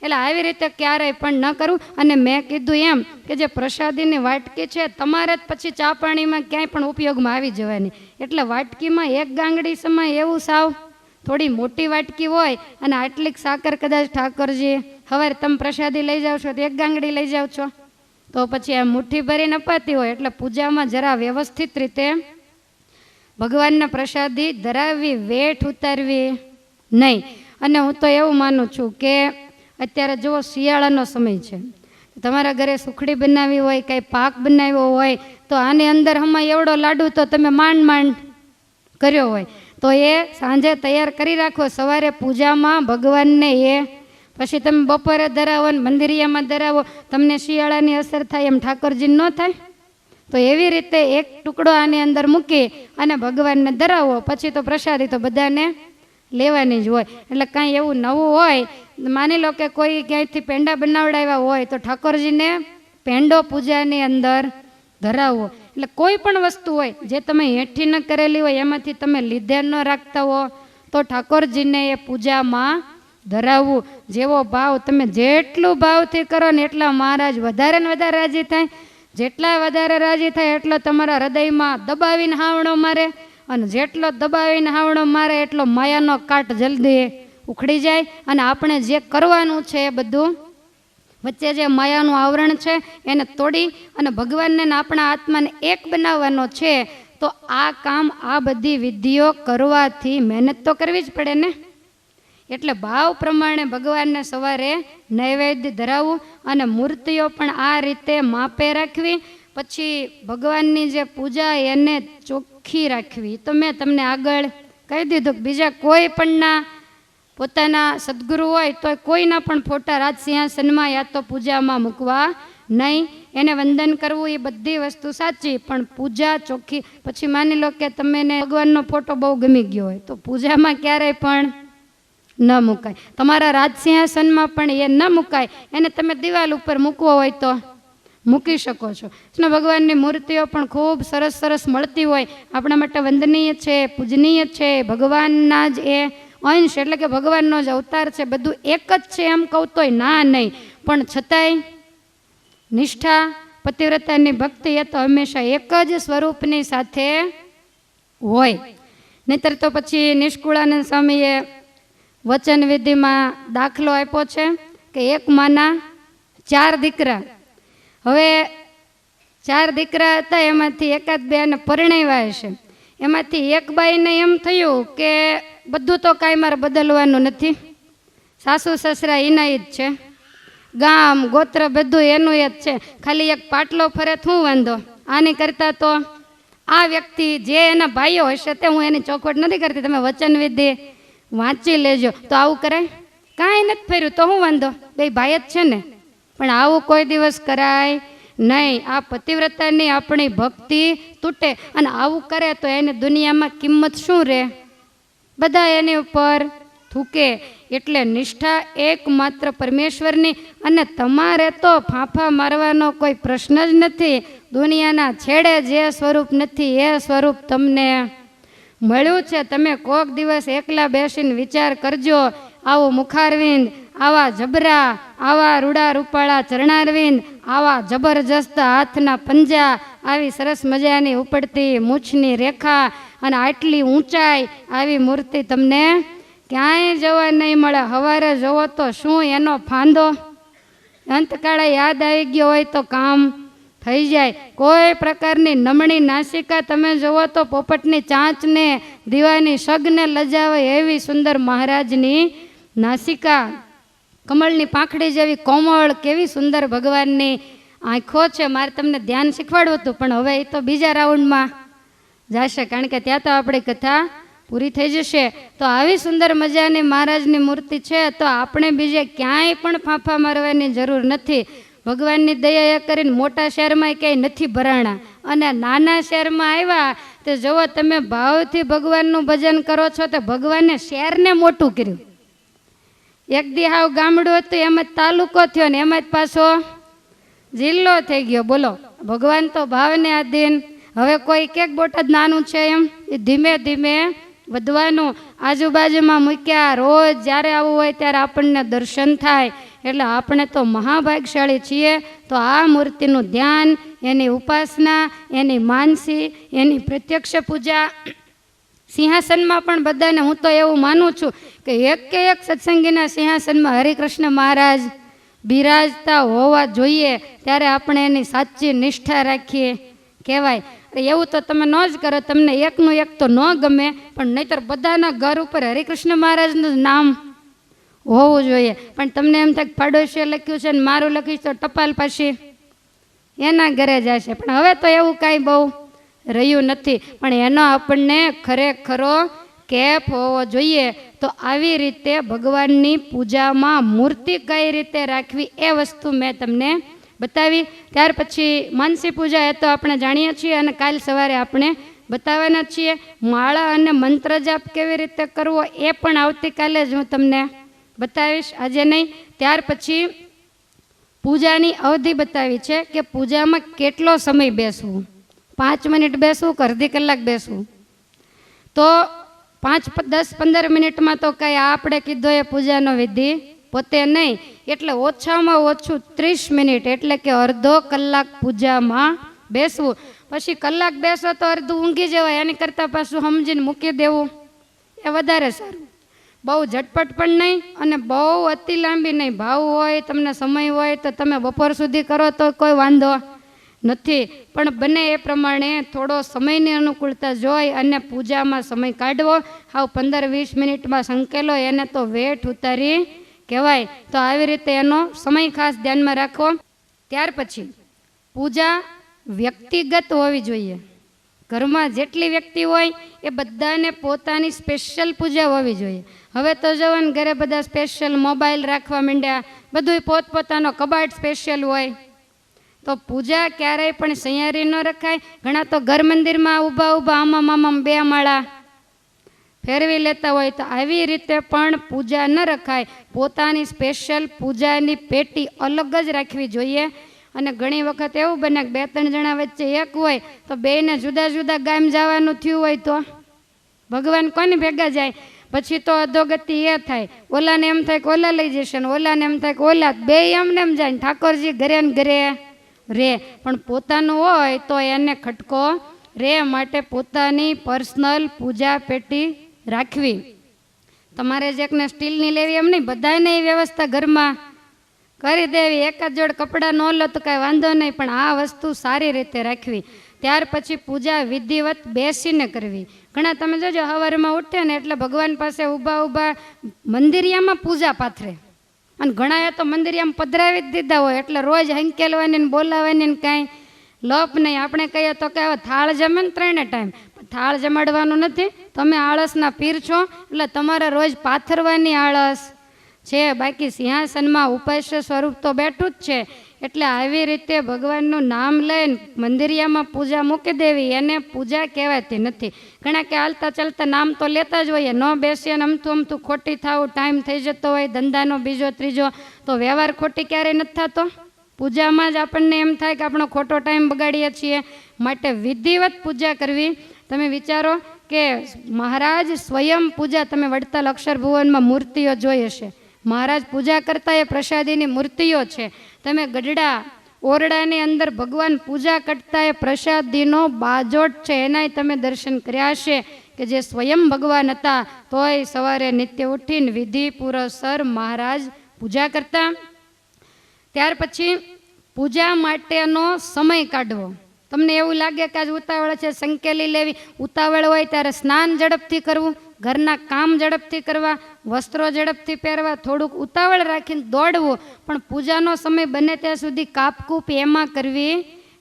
એટલે આવી રીતે ક્યારેય પણ ન કરવું. અને મેં કીધું એમ કે જે પ્રસાદીની વાટકી છે તમારે જ પછી ચા પાણીમાં ક્યાંય પણ ઉપયોગમાં આવી જવાની. એટલે વાટકીમાં એક ગાંગડી સમય એવું સાવ થોડી મોટી વાટકી હોય અને આટલીક સાકર કદાચ ઠાકોરજી હવે તમે પ્રસાદી લઈ જાઓ છો તો એક ગાંગડી લઈ જાઓ છો, તો પછી આ મુઠ્ઠી ભરીને અપાતી હોય. એટલે પૂજામાં જરા વ્યવસ્થિત રીતે ભગવાનના પ્રસાદી ધરાવવી, વેઠ ઉતારવી નહીં. અને હું તો એવું માનું છું કે અત્યારે જુઓ શિયાળાનો સમય છે, તમારા ઘરે સુખડી બનાવી હોય, કાંઈ પાક બનાવ્યો હોય, તો આની અંદર હમણાં એવડો લાડુ તો તમે માંડ કર્યો હોય તો એ સાંજે તૈયાર કરી રાખો. સવારે પૂજામાં ભગવાનને એ પછી તમે બપોરે ધરાવો ને મંદિરિયામાં ધરાવો, તમને શિયાળાની અસર થાય એમ ઠાકોરજીને ન થાય. તો એવી રીતે એક ટુકડો આની અંદર મૂકી અને ભગવાનને ધરાવો. પછી તો પ્રસાદી તો બધાને લેવાની જ હોય. એટલે કાંઈ એવું નવું હોય, માની લો કે કોઈ ક્યાંયથી પેંડા બનાવડાવ્યા હોય તો ઠાકોરજીને પેંડો પૂજાની અંદર ધરાવવો. એટલે કોઈ પણ વસ્તુ હોય જે તમે હેઠી ન કરેલી હોય, એમાંથી તમે લીધે ન રાખતા હો તો ઠાકોરજીને એ પૂજામાં ધરાવવું. જેવો ભાવ તમે જેટલું ભાવથી કરો ને એટલા મહારાજ વધારે ને વધારે રાજી થાય. જેટલા વધારે રાજી થાય એટલો તમારા હૃદયમાં દબાવીને હાવણો મારે, અને જેટલો દબાવીને હાવણો મારે એટલો માયાનો કાટ જલ્દી ઉખડી જાય. અને આપણે જે કરવાનું છે એ બધું વચ્ચે જે માયાનું આવરણ છે એને તોડી અને ભગવાનને આપણા આત્માને એક બનાવવાનો છે. તો આ કામ, આ બધી વિધિઓ કરવાથી મહેનત તો કરવી જ પડે ને. એટલે ભાવ પ્રમાણે ભગવાનને સવારે નૈવેદ્ય ધરાવવું અને મૂર્તિઓ પણ આ રીતે માપે રાખવી. પછી ભગવાનની જે પૂજા એને ચોખ્ખી રાખવી. તો મેં તમને આગળ કહી દીધું કે બીજા કોઈ પણના પોતાના સદગુરુ હોય તો કોઈના પણ ફોટા રાજ સિંહાસનમાં યા તો પૂજામાં મૂકવા નહીં. એને વંદન કરવું એ બધી વસ્તુ સાચી, પણ પૂજા ચોખ્ખી. પછી માની લો કે તમને ભગવાનનો ફોટો બહુ ગમી ગયો હોય તો પૂજામાં ક્યારેય પણ ન મુકાય. તમારા રાજ સિંહાસનમાં પણ એ ન મુકાય. એને તમે દિવાલ ઉપર મૂકવો હોય તો મૂકી શકો છો. કૃષ્ણ ભગવાનની મૂર્તિઓ પણ ખૂબ સરસ સરસ મળતી હોય, આપણા માટે વંદનીય છે, પૂજનીય છે. ભગવાનના જ એ અંશ એટલે કે ભગવાનનો જ અવતાર છે. બધું એક જ છે એમ કહું તોય ના નહીં, પણ છતાંય નિષ્ઠા, પતિવ્રતાની ભક્તિ એ તો હંમેશા એક જ સ્વરૂપની સાથે હોય. નહીતર તો પછી નિષ્કુળાનંદ સ્વામીએ વચન વિધિમાં દાખલો આપ્યો છે કે એક માના 4 દીકરા. હવે 4 દીકરા હતા, એમાંથી એકાદ બે ને પરણાવ્યા હશે. એમાંથી એક બાઈને એમ થયું કે બધું તો કાંઈ મારે બદલવાનું નથી, સાસુ સસરા એના જ છે, ગામ ગોત્ર બધું એનું જ છે, ખાલી એક પાટલો ફરે શું વાંધો. આની કરતાં તો આ વ્યક્તિ જે એના ભાઈઓ હશે તે, હું એની ચોખવટ નથી કરતી, તમે વચન વિધિ વાંચી લેજો. તો આવું કરાય? કાંઈ નથી ફર્યું તો શું વાંધો, બે ભાઈ જ છે ને. પણ આવું કોઈ દિવસ કરાય નહીં. આ પતિવ્રતાની આપણી ભક્તિ તૂટે. અને આવું કરે તો એની દુનિયામાં કિંમત શું રહે? બધા એની ઉપર થૂકે. એટલે નિષ્ઠા એકમાત્ર પરમેશ્વરની, અને તમારે તો ફાંફા મારવાનો કોઈ પ્રશ્ન જ નથી. દુનિયાના છેડે જે સ્વરૂપ નથી એ સ્વરૂપ તમને મળ્યું છે. તમે કોક દિવસ એકલા બેસીને વિચાર કરજો, આવું મુખારવિંદ, આવા જબરા, આવા રૂડા રૂપાળા ચરણારવિંદ, આવા જબરજસ્ત હાથના પંજા, આવી સરસ મજાની ઉપડતી મૂછની રેખા અને આટલી ઊંચાઈ, આવી મૂર્તિ તમને ક્યાંય જોવા નહીં મળે. સવારે જોવો તો શું એનો ફાંદો, અંતકાળે યાદ આવી ગયો હોય તો કામ થઈ જાય. કોઈ પ્રકારની નમણી નાસિકા તમે જુઓ તો પોપટની ચાંચને, દીવાની શગને લજાવે એવી સુંદર મહારાજની નાસિકા, કમળની પાંખડી જેવી કોમળ, કેવી સુંદર ભગવાનની આંખો છે. મારે તમને ધ્યાન શીખવાડવું હતું, પણ હવે એ તો બીજા રાઉન્ડમાં જશે, કારણ કે ત્યાં તો આપણી કથા પૂરી થઈ જશે. તો આવી સુંદર મજાની મહારાજની મૂર્તિ છે, તો આપણે બીજે ક્યાંય પણ ફાંફા મારવાની જરૂર નથી. ભગવાનની દયા કરીને મોટા શહેરમાં ક્યાંય નથી ભરાણા, અને નાના શહેરમાં આવ્યા તો જુઓ તમે ભાવથી ભગવાનનું ભજન કરો છો તો ભગવાને શહેરને મોટું કર્યું. એક દી હાવ ગામડું હતું, એમ જ તાલુકો થયો ને એમ જ પાછો જિલ્લો થઈ ગયો. બોલો, ભગવાન તો ભાવને આધીન. હવે કોઈ કેક બોટાદ નાનું છે એમ, એ ધીમે ધીમે વધવાનું. આજુબાજુમાં મૂક્યા, રોજ જ્યારે આવવું હોય ત્યારે આપણને દર્શન થાય, એટલે આપણે તો મહાભાગ્યશાળી છીએ. તો આ મૂર્તિનું ધ્યાન, એની ઉપાસના, એની માનસી, એની પ્રત્યક્ષ પૂજા, સિંહાસનમાં પણ બધાને, હું તો એવું માનું છું કે એક સત્સંગીના સિંહાસનમાં હરિકૃષ્ણ મહારાજ બિરાજતા હોવા જોઈએ, ત્યારે આપણે એની સાચી નિષ્ઠા રાખીએ કહેવાય. એવું તો તમે ન જ કરો, તમને એકનું એક તો ન ગમે, પણ નહીંતર બધાના ઘર ઉપર હરિકૃષ્ણ મહારાજનું નામ હોવું જોઈએ. પણ તમને એમ થાય પાડોશીએ લખ્યું છે ને મારું લખ્યું તો ટપાલ પાછી એના ઘરે જશે. પણ હવે તો એવું કાંઈ બહુ રહ્યું નથી, પણ એનો આપણને ખરેખરો કેફ હોવો જોઈએ. તો આવી રીતે ભગવાનની પૂજામાં મૂર્તિ કઈ રીતે રાખવી એ વસ્તુ મેં તમને બતાવી. ત્યાર પછી માનસી પૂજા એ તો આપણે જાણીએ છીએ, અને કાલ સવારે આપણે બતાવવાના છીએ. માળા અને મંત્ર જાપ કેવી રીતે કરવો એ પણ આવતીકાલે જ હું તમને બતાવીશ, આજે નહીં. ત્યાર પછી પૂજાની અવધિ બતાવી છે કે પૂજામાં કેટલો સમય બેસવું, 5 મિનિટ બેસવું કે અડધી કલાક બેસવું. તો 5-10-15 મિનિટમાં તો કાંઈ આપણે કીધો એ પૂજાનો વિધિ પોતે નહીં, એટલે ઓછામાં ઓછું 30 મિનિટ, એટલે કે અડધો કલાક પૂજામાં બેસવું. પછી કલાક બેસો તો અડધું ઊંઘી જવાય, એની કરતાં પાછું સમજીને મૂકી દેવું એ વધારે સારું. બહુ ઝટપટ પણ નહીં અને બહુ અતિ લાંબી નહીં. ભાવ હોય, તમને સમય હોય તો તમે બપોર સુધી કરો તો કોઈ વાંધો નથી, પણ બને એ પ્રમાણે થોડો સમયની અનુકૂળતા જોઈ અને પૂજામાં સમય કાઢવો. હાવ 15-20 મિનિટમાં સંકેલો એને તો વેઠ ઉતારી કહેવાય. તો આવી રીતે એનો સમય ખાસ ધ્યાનમાં રાખવો. ત્યાર પછી પૂજા વ્યક્તિગત હોવી જોઈએ. ઘરમાં જેટલી વ્યક્તિ હોય એ બધાને પોતાની સ્પેશિયલ પૂજા હોવી જોઈએ. હવે તો જવાને ઘરે બધા સ્પેશિયલ મોબાઈલ રાખવા માંડ્યા, બધું પોતપોતાનો કબાટ સ્પેશિયલ હોય. તો પૂજા ક્યારેય પણ સૈયારી ન રખાય. ઘણા તો ઘર મંદિરમાં ઊભા આમાં 2 માળા ફેરવી લેતા હોય, તો આવી રીતે પણ પૂજા ન રખાય. પોતાની સ્પેશિયલ પૂજાની પેટી અલગ જ રાખવી જોઈએ. અને ઘણી વખત એવું બને કે 2-3 જણા વચ્ચે એક હોય તો બેયને જુદા જુદા ગામ જવાનું થયું હોય તો ભગવાન કોની ભેગા જાય? પછી તો અધોગતિ એ થાય, ઓલાને એમ થાય કે ઓલા લઈ જશે ને ઓલાને એમ થાય કે ઓલા, બે એમને એમ જાય. ઠાકોરજી ઘરે ને ઘરે રે, પણ પોતાનું હોય તો એને ખટકો રે. માટે પોતાની પર્સનલ પૂજા પેટી રાખવી. તમારે જે એકને સ્ટીલની લેવી એમ નહીં, બધાને એ વ્યવસ્થા ઘરમાં કરી દેવી. એક જ જોડ કપડાં ન લો તો કાંઈ વાંધો નહીં, પણ આ વસ્તુ સારી રીતે રાખવી. ત્યાર પછી પૂજા વિધિવત બેસીને કરવી. ઘણા તમે જોજો સવારમાં ઉઠે ને એટલે ભગવાન પાસે ઊભા મંદિરિયામાં પૂજા પાથરે, અને ઘણાએ તો મંદિરિયામાં પધરાવી જ દીધા હોય, એટલે રોજ હંકેલવાની ને બોલાવવાની ને કાંઈ લપ નહીં. આપણે કહીએ તો કે હવે થાળ જમે ને 3 ટાઈમ, થાળ જમાડવાનું નથી. તમે આળસના પીર છો, એટલે તમારે રોજ પાથરવાની આળસ છે. બાકી સિંહાસનમાં ઉપાસ્ય સ્વરૂપ તો બેઠું જ છે, એટલે આવી રીતે ભગવાનનું નામ લઈને મંદિરિયામાં પૂજા મૂકી દેવી એને પૂજા કહેવાતી નથી. ઘણા કે હાલતા ચાલતા નામ તો લેતા જ હોઈએ, ન બેસીએ ને અમથું ખોટી થાવું, ટાઈમ થઈ જતો હોય ધંધાનો બીજો ત્રીજો, તો વ્યવહાર ખોટી ક્યારેય નથી થતો. પૂજામાં જ આપણને એમ થાય કે આપણો ખોટો ટાઈમ બગાડીએ છીએ. માટે વિધિવત પૂજા કરવી. તમે વિચારો કે મહારાજ સ્વયં પૂજા, તમે વડતાલ અક્ષર ભુવનમાં મૂર્તિઓ જોઈ હશે, મહારાજ પૂજા કરતા એ પ્રસાદીની મૂર્તિઓ છે. તમે ગઢડા ઓરડાની અંદર ભગવાન પૂજા કરતા એ પ્રસાદીનો બાજોટ છે, એનાય તમે દર્શન કર્યા હશે કે જે સ્વયં ભગવાન હતા, તોય સવારે નિત્ય ઉઠીને વિધિ પૂરસર મહારાજ પૂજા કરતા. ત્યાર પછી પૂજા માટેનો સમય કાઢવો. તમને એવું લાગે કે આજ ઉતાવળ છે, સંકેલી લેવી, ઉતાવળ હોય ત્યારે સ્નાન ઝડપથી કરવું, ઘરના કામ ઝડપથી કરવા, વસ્ત્રો ઝડપથી પહેરવા, થોડુંક ઉતાવળ રાખીને દોડવું, પણ પૂજાનો સમય બને ત્યાં સુધી કાપકૂપ એમાં કરવી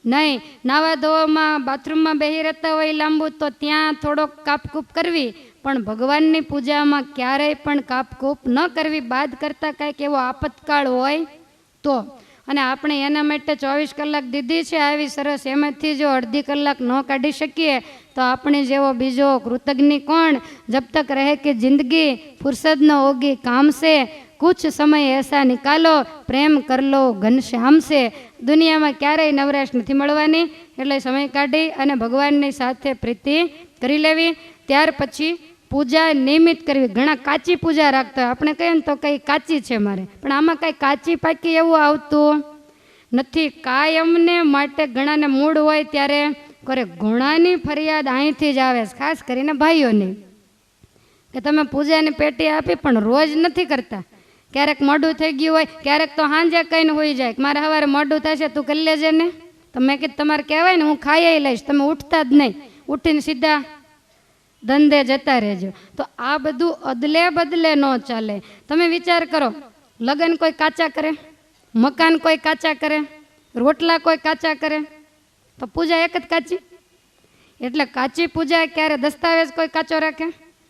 નહીં. નાવા ધોવામાં બાથરૂમમાં બેસી રહેતા હોય લાંબુ તો ત્યાં થોડોક કાપકૂપ કરવી, પણ ભગવાનની પૂજામાં ક્યારેય પણ કાપકૂપ ન કરવી. બાદ કરતાં કાંઈક એવો આપતકાળ હોય તો. અને આપણે એના માટે 24 કલાક દીધી છે આવી સરસ, એમાંથી જો અડધી કલાક ન કાઢી શકીએ તો આપણે જેવો બીજો કૃતજ્ઞ કોણ. જબ તક રહે કે જિંદગી ફુરસદ ન હોગી કામ સે, કુછ સમય એસા નિકાલો પ્રેમ કર લો ઘનશ્યામ સે. દુનિયામાં ક્યારેય નવરાશ નથી મળવાની, એટલે સમય કાઢી અને ભગવાનની સાથે પ્રીતિ કરી લેવી. ત્યાર પછી પૂજા નિયમિત કરવી. ઘણા કાચી પૂજા રાખતા હોય, આપણે કહીએ ને તો કંઈ કાચી છે મારે, પણ આમાં કાંઈ કાચી પાકી એવું આવતું નથી. કાયમને માટે ઘણાને મૂડ હોય ત્યારે કરે. ઘણાની ફરિયાદ અહીંથી જ આવે, ખાસ કરીને ભાઈઓની, કે તમે પૂજાની પેટી આપી પણ રોજ નથી કરતા. ક્યારેક મોડું થઈ ગયું હોય, ક્યારેક તો સાંજે કહીને હોઈ જાય મારે સવારે મોડું થશે તું કરી લેજે ને. તમે કીધું તમારે કહેવાય ને હું ખાઈ લઈશ, તમે ઉઠતા જ નહીં, ઉઠીને સીધા ધંધે જતા રહેજો. તો આ બધું અદલે બદલે ન ચાલે. તમે વિચાર કરો, લગ્ન કોઈ કાચા કરે, મકાન કોઈ કાચા કરે, રોટલા કોઈ કાચા કરે, તો પૂજા એક જ કાચી. એટલે કાચી પૂજા ક્યારે દસ્તાવેજ કોઈ કાચો રાખે?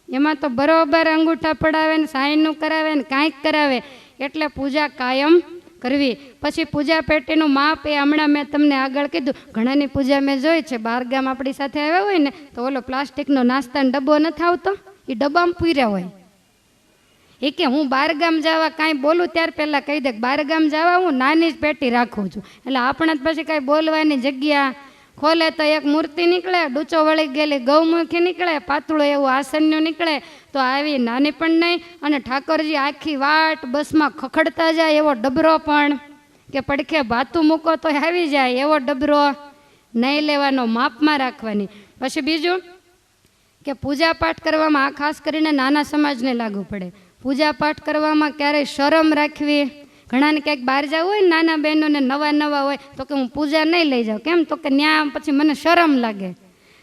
એમાં તો બરોબર અંગૂઠા પડાવે ને સાઈનનું કરાવે ને કાંઈક કરાવે. એટલે પૂજા કાયમ કરવી. પછી પૂજા પેટીનું માપ એ હમણાં મેં તમને આગળ કીધું, ઘણાની પૂજા મેં જોઈ છે, બહારગામ આપણી સાથે આવ્યા હોય ને તો ઓલો પ્લાસ્ટિકનો નાસ્તાનો ડબ્બો નથી આવતો, એ ડબ્બામાં પૂર્યા હોય. એ કે હું બહારગામ જવા કાંઈ બોલું ત્યાર પહેલાં કહી દે, બહારગામ જવા હું નાની જ પેટી રાખું છું. એટલે આપણે પછી કાંઈ બોલવાની જગ્યા ખોલે તો એક મૂર્તિ નીકળે, ડૂચો વળી ગયેલી ગૌમુખી નીકળે, પાતળું એવું આસન્યું નીકળે. તો આવી નાની પણ નહીં. અને ઠાકોરજી આખી વાટ બસમાં ખખડતા જાય એવો ડબરો પણ, કે પડખે ભાતું મૂકો તો આવી જાય એવો ડબરો નહીં લેવાનો, માપમાં રાખવાની. પછી બીજું કે પૂજા પાઠ કરવામાં, આ ખાસ કરીને નાના સમાજને લાગુ પડે, પૂજા પાઠ કરવામાં ક્યારેય શરમ રાખવી. ઘણાને ક્યાંક બહાર જવું હોય ને, નાના બહેનોને નવા હોય તો કે હું પૂજા નહીં લઈ જાઉં, કેમ તો કે ત્યાં પછી મને શરમ લાગે.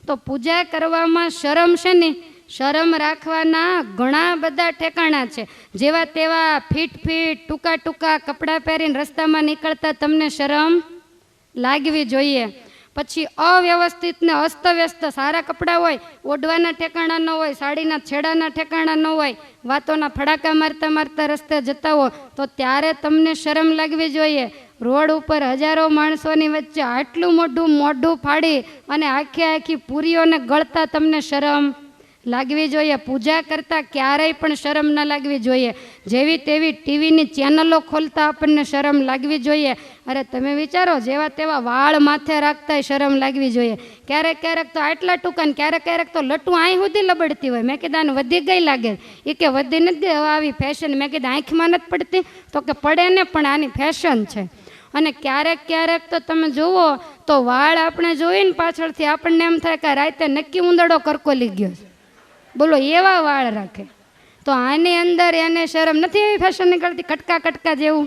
તો પૂજા કરવામાં શરમ છે ને, શરમ રાખવાના ઘણા બધા ઠેકાણા છે. જેવા તેવા ફીટ ટૂંકા કપડાં પહેરીને રસ્તામાં નીકળતા તમને શરમ લાગવી જોઈએ. પછી અવ્યવસ્થિત ને અસ્તવ્યસ્ત સારા કપડાં હોય, ઓઢવાના ઠેકાણા ન હોય, સાડીના છેડાના ઠેકાણા ન હોય, વાતોના ફડાકા મારતા રસ્તે જતા હો તો ત્યારે તમને શરમ લાગવી જોઈએ. રોડ ઉપર હજારો માણસોની વચ્ચે આટલું મોઢું ફાડી અને આખી પૂરીઓને ગળતા તમને શરમ લાગવી જોઈએ. પૂજા કરતાં ક્યારેય પણ શરમ ન લાગવી જોઈએ. જેવી તેવી ટીવીની ચેનલો ખોલતા આપણને શરમ લાગવી જોઈએ. અરે તમે વિચારો, જેવા તેવા વાળ માથે રાખતા શરમ લાગવી જોઈએ. ક્યારેક તો આટલા ટૂંકા ને ક્યારેક તો લટું આંખ સુધી લબડતી હોય. મેં કીધું આને વધી ગઈ લાગે. એ કે વધી નથી, હવે આવી ફેશન. મેં કીધું આંખમાં નથી પડતી, તો કે પડે ને પણ આની ફેશન છે. અને ક્યારેક તો તમે જુઓ તો વાળ આપણે જોઈને પાછળથી આપણને એમ થાય કે રાતે નક્કી ઉંદરડો કરકોલી ગયો છે. બોલો, એવા વાળ રાખે. તો આની અંદર એને શરમ નથી એવી ફેશન નીકળતી, કટકા જેવું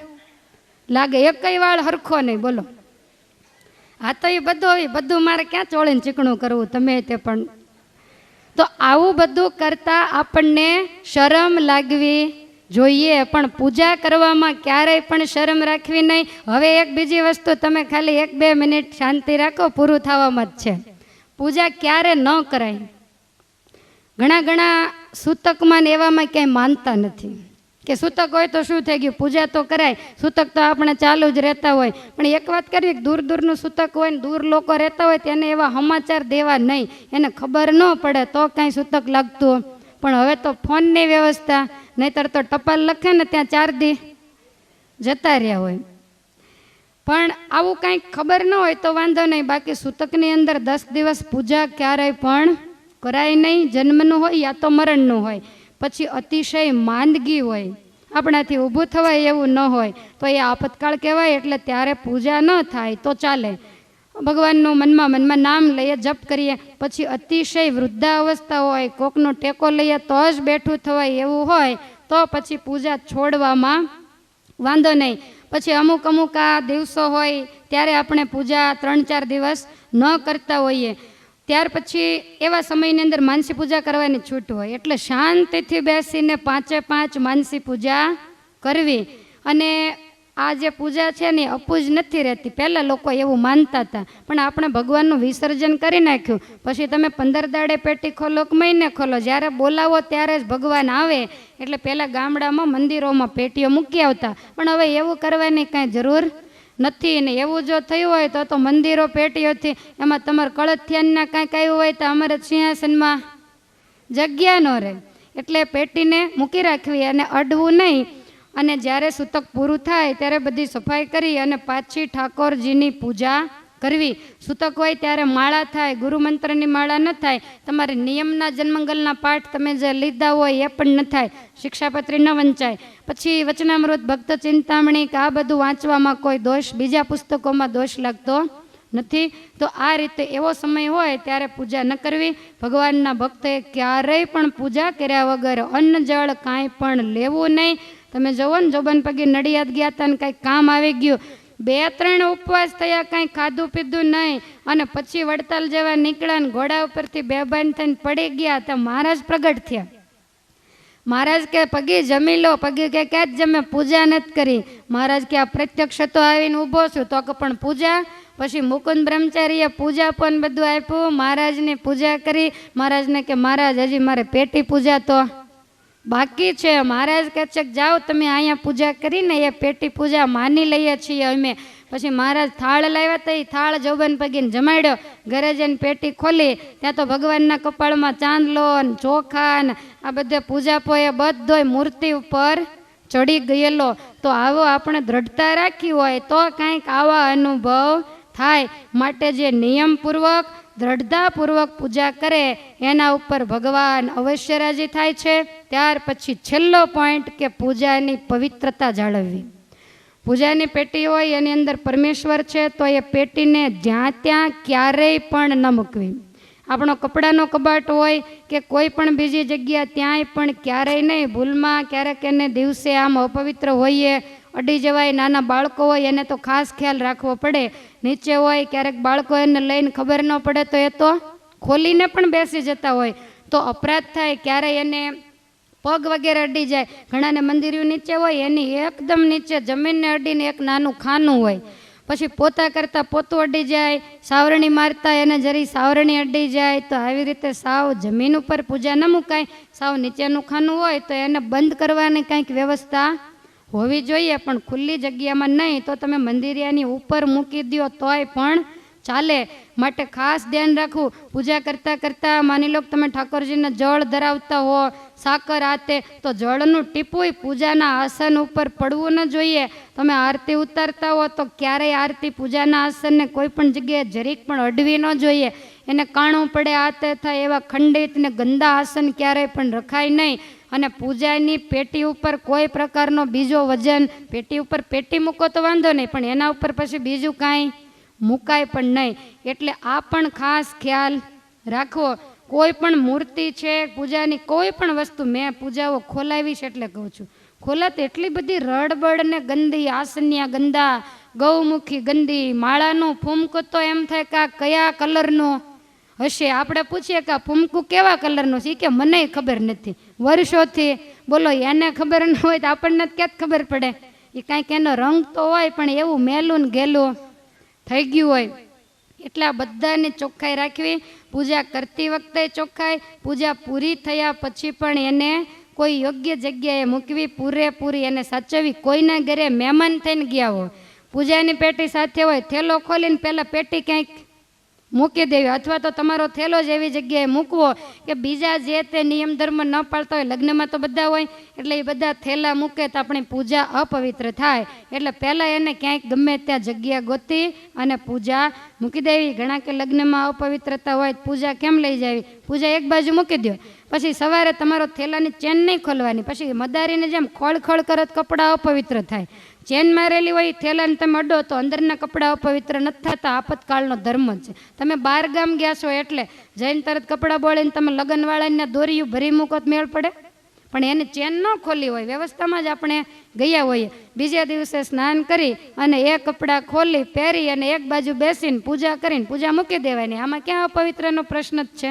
લાગે, એકય વાળ હરખો નહીં. બોલો, આ તો એ બધું મારે ક્યાં ચોળીને ચીકણું કરવું તમે તે. પણ તો આવું બધું કરતા આપણને શરમ લાગવી જોઈએ. પણ પૂજા કરવામાં ક્યારેય પણ શરમ રાખવી નહીં. હવે એક બીજી વસ્તુ, તમે ખાલી 1-2 મિનિટ શાંતિ રાખો, પૂરું થવામાં જ છે. પૂજા ક્યારે ન કરાય. ઘણા સૂતકમાં ને એવામાં ક્યાંય માનતા નથી. કે સૂતક હોય તો શું થઈ ગયું, પૂજા તો કરાય, સૂતક તો આપણે ચાલુ જ રહેતા હોય. પણ એક વાત કરીએ કે દૂર દૂરનું સૂતક હોય ને દૂર લોકો રહેતા હોય તેને એવા સમાચાર દેવા નહીં, એને ખબર ન પડે તો કાંઈ સૂતક લાગતું. પણ હવે તો ફોનની વ્યવસ્થા, નહીતર તો ટપાલ લખે ને ત્યાં 4 દી જતા રહ્યા હોય. પણ આવું કાંઈક ખબર ન હોય તો વાંધો નહીં, બાકી સૂતકની અંદર 10 દિવસ પૂજા ક્યારેય પણ કરાય નહીં. જન્મનું હોય યા તો મરણનું હોય, પછી અતિશય માંદગી હોય, આપણાથી ઊભું થવાય એવું ન હોય તો એ આપતકાળ કહેવાય. એટલે ત્યારે પૂજા ન થાય તો ચાલે, ભગવાનનું મનમાં નામ લઈએ, જપ કરીએ. પછી અતિશય વૃદ્ધાવસ્થા હોય, કોકનો ટેકો લઈએ તો જ બેઠું થવાય એવું હોય તો પછી પૂજા છોડવામાં વાંધો નહીં. પછી અમુક આ દિવસો હોય ત્યારે આપણે પૂજા 3-4 દિવસ ન કરતા હોઈએ, ત્યાર પછી એવા સમયની અંદર માનસી પૂજા કરવાની છૂટ હોય. એટલે શાંતિથી બેસીને 5 માનસી પૂજા કરવી. અને આ જે પૂજા છે ને અપૂજ નથી રહેતી. પહેલાં લોકો એવું માનતા હતા, પણ આપણે ભગવાનનું વિસર્જન કરી નાખ્યું. પછી તમે 15 દાડે પેટી ખોલો કે મહિને ખોલો, જ્યારે બોલાવો ત્યારે જ ભગવાન આવે. એટલે પહેલાં ગામડામાં મંદિરોમાં પેટીઓ મૂકી આવતા, પણ હવે એવું કરવાની કાંઈ જરૂર નથી. ને એવું જો થયું હોય તો મંદિરો પેટીઓથી એમાં તમારે કળથિયાનના કાંઈક આવ્યું હોય તો અમારે સિંહાસનમાં જગ્યા ન રહે. એટલે પેટીને મૂકી રાખવી અને અડવું નહીં. અને જ્યારે સૂતક પૂરું થાય ત્યારે બધી સફાઈ કરી અને પાછી ઠાકોરજીની પૂજા કરવી. સૂતક હોય ત્યારે માળા થાય, ગુરુમંત્રની માળા ન થાય. તમારે નિયમના જન્મંગલના પાઠ તમે જે લીધા હોય એ પણ ન થાય. શિક્ષાપત્રી ન વંચાય. પછી વચનામૃત, ભક્ત ચિંતામણી કે આ બધું વાંચવામાં કોઈ દોષ, બીજા પુસ્તકોમાં દોષ લાગતો નથી. તો આ રીતે એવો સમય હોય ત્યારે પૂજા ન કરવી. ભગવાનના ભક્તે ક્યારેય પણ પૂજા કર્યા વગર અન્ન જળ કાંઈ પણ લેવું નહીં. તમે જુઓ ને, જોબન પગી નડિયાદ ગયા હતા ને કાંઈક કામ આવી ગયું, 2-3 ઉપવાસ થયા, કાંઈ ખાધું પીધું નહીં, અને પછી વડતાલ જેવા નીકળ્યા ને ઘોડા ઉપરથી બેભાન થઈને પડી ગયા. તો મહારાજ પ્રગટ થયા. મહારાજ કે પગી જમી લો. પગી કે ક્યાં જ જમે, પૂજા નથી કરી. મહારાજ કે આ પ્રત્યક્ષ તો આવીને ઊભો છું તો કે પણ પૂજા. પછી મુકુંદ બ્રહ્મચારીએ પૂજા પણ બધું આપ્યું, મહારાજની પૂજા કરી. મહારાજને કે મહારાજ હજી મારે પેટી પૂજા તો બાકી છે. મહારાજ કહે છે કે જાઓ તમે અહીંયા પૂજા કરીને એ પેટી પૂજા માની લઈએ છીએ અમે. પછી મહારાજ થાળ લાવ્યા હતા, એ થાળ જોબન પગીને જમાડ્યો. ઘરે જઈને પેટી ખોલી, ત્યાં તો ભગવાનના કપાળમાં ચાંદલો ને ચોખા ને આ બધે પૂજાપો એ બધોય મૂર્તિ ઉપર ચડી ગયેલો. તો આવો આપણે દ્રઢતા રાખી હોય તો કાંઈક આવા અનુભવ થાય. માટે જે નિયમપૂર્વક દ્રઢતાપૂર્વક પૂજા કરે એના ઉપર ભગવાન અવશ્ય રાજી થાય છે. ત્યાર પછી છેલ્લો પોઈન્ટ કે પૂજાની પવિત્રતા જાળવવી. પૂજાની પેટી હોય એની અંદર પરમેશ્વર છે તો એ પેટીને જ્યાં ત્યાં ક્યારેય પણ ન મૂકવી. આપણો કપડાનો કબાટ હોય કે કોઈ પણ બીજી જગ્યા ત્યાંય પણ ક્યારેય નહીં. ભૂલમાં ક્યારેક એને દિવસે આમ અપવિત્ર હોઈએ, અડી જવાય. નાના બાળકો હોય એને તો ખાસ ખ્યાલ રાખવો પડે. નીચે હોય ક્યારેક બાળકો એને લઈને ખબર ન પડે તો એ તો ખોલીને પણ બેસી જતા હોય તો અપરાધ થાય. ક્યારેય એને પગ વગેરે અડી જાય. ઘણાને મંદિરું નીચે હોય, એની એકદમ નીચે જમીનને અડીને એક નાનું ખાનું હોય. પછી પોતા કરતાં પોતું અડી જાય, સાવરણી મારતા એને જરી સાવરણી અડી જાય. તો આવી રીતે સાવ જમીન ઉપર પૂજા ન મુકાય. સાવ નીચેનું ખાનું હોય તો એને બંધ કરવાની કંઈક વ્યવસ્થા હોવી જોઈએ, પણ ખુલ્લી જગ્યામાં નહીં. તો તમે મંદિરિયાની ઉપર મૂકી દો તોય પણ ચાલે. માટે ખાસ ધ્યાન રાખવું. પૂજા કરતાં કરતાં માની લો તમે ઠાકોરજીને જળ ધરાવતા હો, સાકર આતે, તો જળનું ટીપું પૂજાના આસન ઉપર પડવું ન જોઈએ. તમે આરતી ઉતારતા હો તો ક્યારેય આરતી પૂજાના આસનને કોઈ પણ જગ્યાએ જરીક પણ અડવી ન જોઈએ. એને કાણું પડે, આતે થાય એવા ખંડિત ને ગંદા આસન ક્યારેય પણ રખાય નહીં. અને પૂજાની પેટી ઉપર કોઈ પ્રકારનો બીજો વજન, પેટી ઉપર પેટી મૂકો તો વાંધો નહીં, પણ એના ઉપર પછી બીજું કાંઈ મુકાય પણ નહીં. એટલે આ પણ ખાસ ખ્યાલ રાખવો. કોઈ પણ મૂર્તિ છે, પૂજાની કોઈ પણ વસ્તુ, મેં પૂજાઓ ખોલાવી છે એટલે કહું છું, ખોલાત એટલી બધી રડબડ ને ગંદી, આસનિયા ગંદા, ગૌમુખી ગંદી, માળાનું ફૂમકું તો એમ થાય કે આ કયા કલરનું હશે. આપણે પૂછીએ કે આ ફૂમકું કેવા કલરનું છે, કે મને ખબર નથી વર્ષોથી. બોલો એને ખબર ન હોય તો આપણને ક્યાં ખબર પડે? એ કાંઈક એનો રંગ તો હોય પણ એવું મેલું ને ગેલું થઈ ગયું હોય. એટલે આ બધાની ચોખ્ખાઈ રાખવી. પૂજા કરતી વખતે ચોખ્ખાઈ, પૂજા પૂરી થયા પછી પણ એને કોઈ યોગ્ય જગ્યાએ મૂકવી, પૂરેપૂરી એને સાચવવી. કોઈના ઘરે મહેમાન થઈને ગયા હો, પૂજાની પેટી સાથે હોય, થેલો ખોલીને પહેલાં પેટી ક્યાંક મૂકી દેવી, અથવા તો તમારો થેલો જ એવી જગ્યાએ મૂકવો કે બીજા જે તે નિયમ ધર્મ ન પાળતા હોય, લગ્નમાં તો બધા હોય એટલે એ બધા થેલા મૂકે તો આપણી પૂજા અપવિત્ર થાય. એટલે પહેલાં એને ક્યાંક ગમે ત્યાં જગ્યા ગોતી અને પૂજા મૂકી દેવી. ઘણા કે લગ્નમાં અપવિત્રતા હોય, પૂજા કેમ લઈ જાવી? પૂજા એક બાજુ મૂકી દો, પછી સવારે તમારો થેલાની ચેન નહીં ખોલવાની, પછી મદારીને જેમ ખોળ કરત કપડાં અપવિત્ર થાય. ચેન મારેલી હોય થેલાને તમે અડો તો અંદરના કપડાં અપવિત્ર નથી થતા. આપતકાળનો ધર્મ જ છે. તમે બહાર ગામ ગયા છો એટલે જઈને તરત કપડાં બોળીને તમે લગ્નવાળાને દોરીયું ભરી મૂકો તો મેળ પડે? પણ એની ચેન ન ખોલી હોય, વ્યવસ્થામાં જ આપણે ગયા હોઈએ. બીજા દિવસે સ્નાન કરી અને એ કપડાં ખોલી પહેરી અને એક બાજુ બેસીને પૂજા કરીને પૂજા મૂકી દેવાની. આમાં ક્યાં અપવિત્રનો પ્રશ્ન જ છે?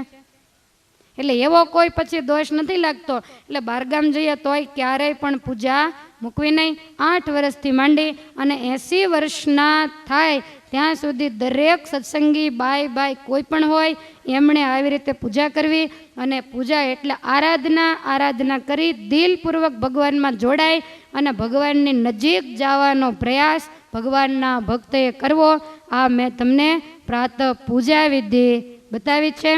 એટલે એવો કોઈ પછી દોષ નથી લાગતો. એટલે બહારગામ જઈએ તોય ક્યારેય પણ પૂજા મૂકવી નહીં. 8 વર્ષથી માંડી અને 80 વર્ષના થાય ત્યાં સુધી દરેક સત્સંગી બાઈ કોઈ પણ હોય એમણે આવી રીતે પૂજા કરવી. અને પૂજા એટલે આરાધના કરી દિલપૂર્વક ભગવાનમાં જોડાય અને ભગવાનની નજીક જવાનો પ્રયાસ ભગવાનના ભક્તોએ કરવો. આ મેં તમને પ્રાતઃ પૂજા વિધિ બતાવી છે.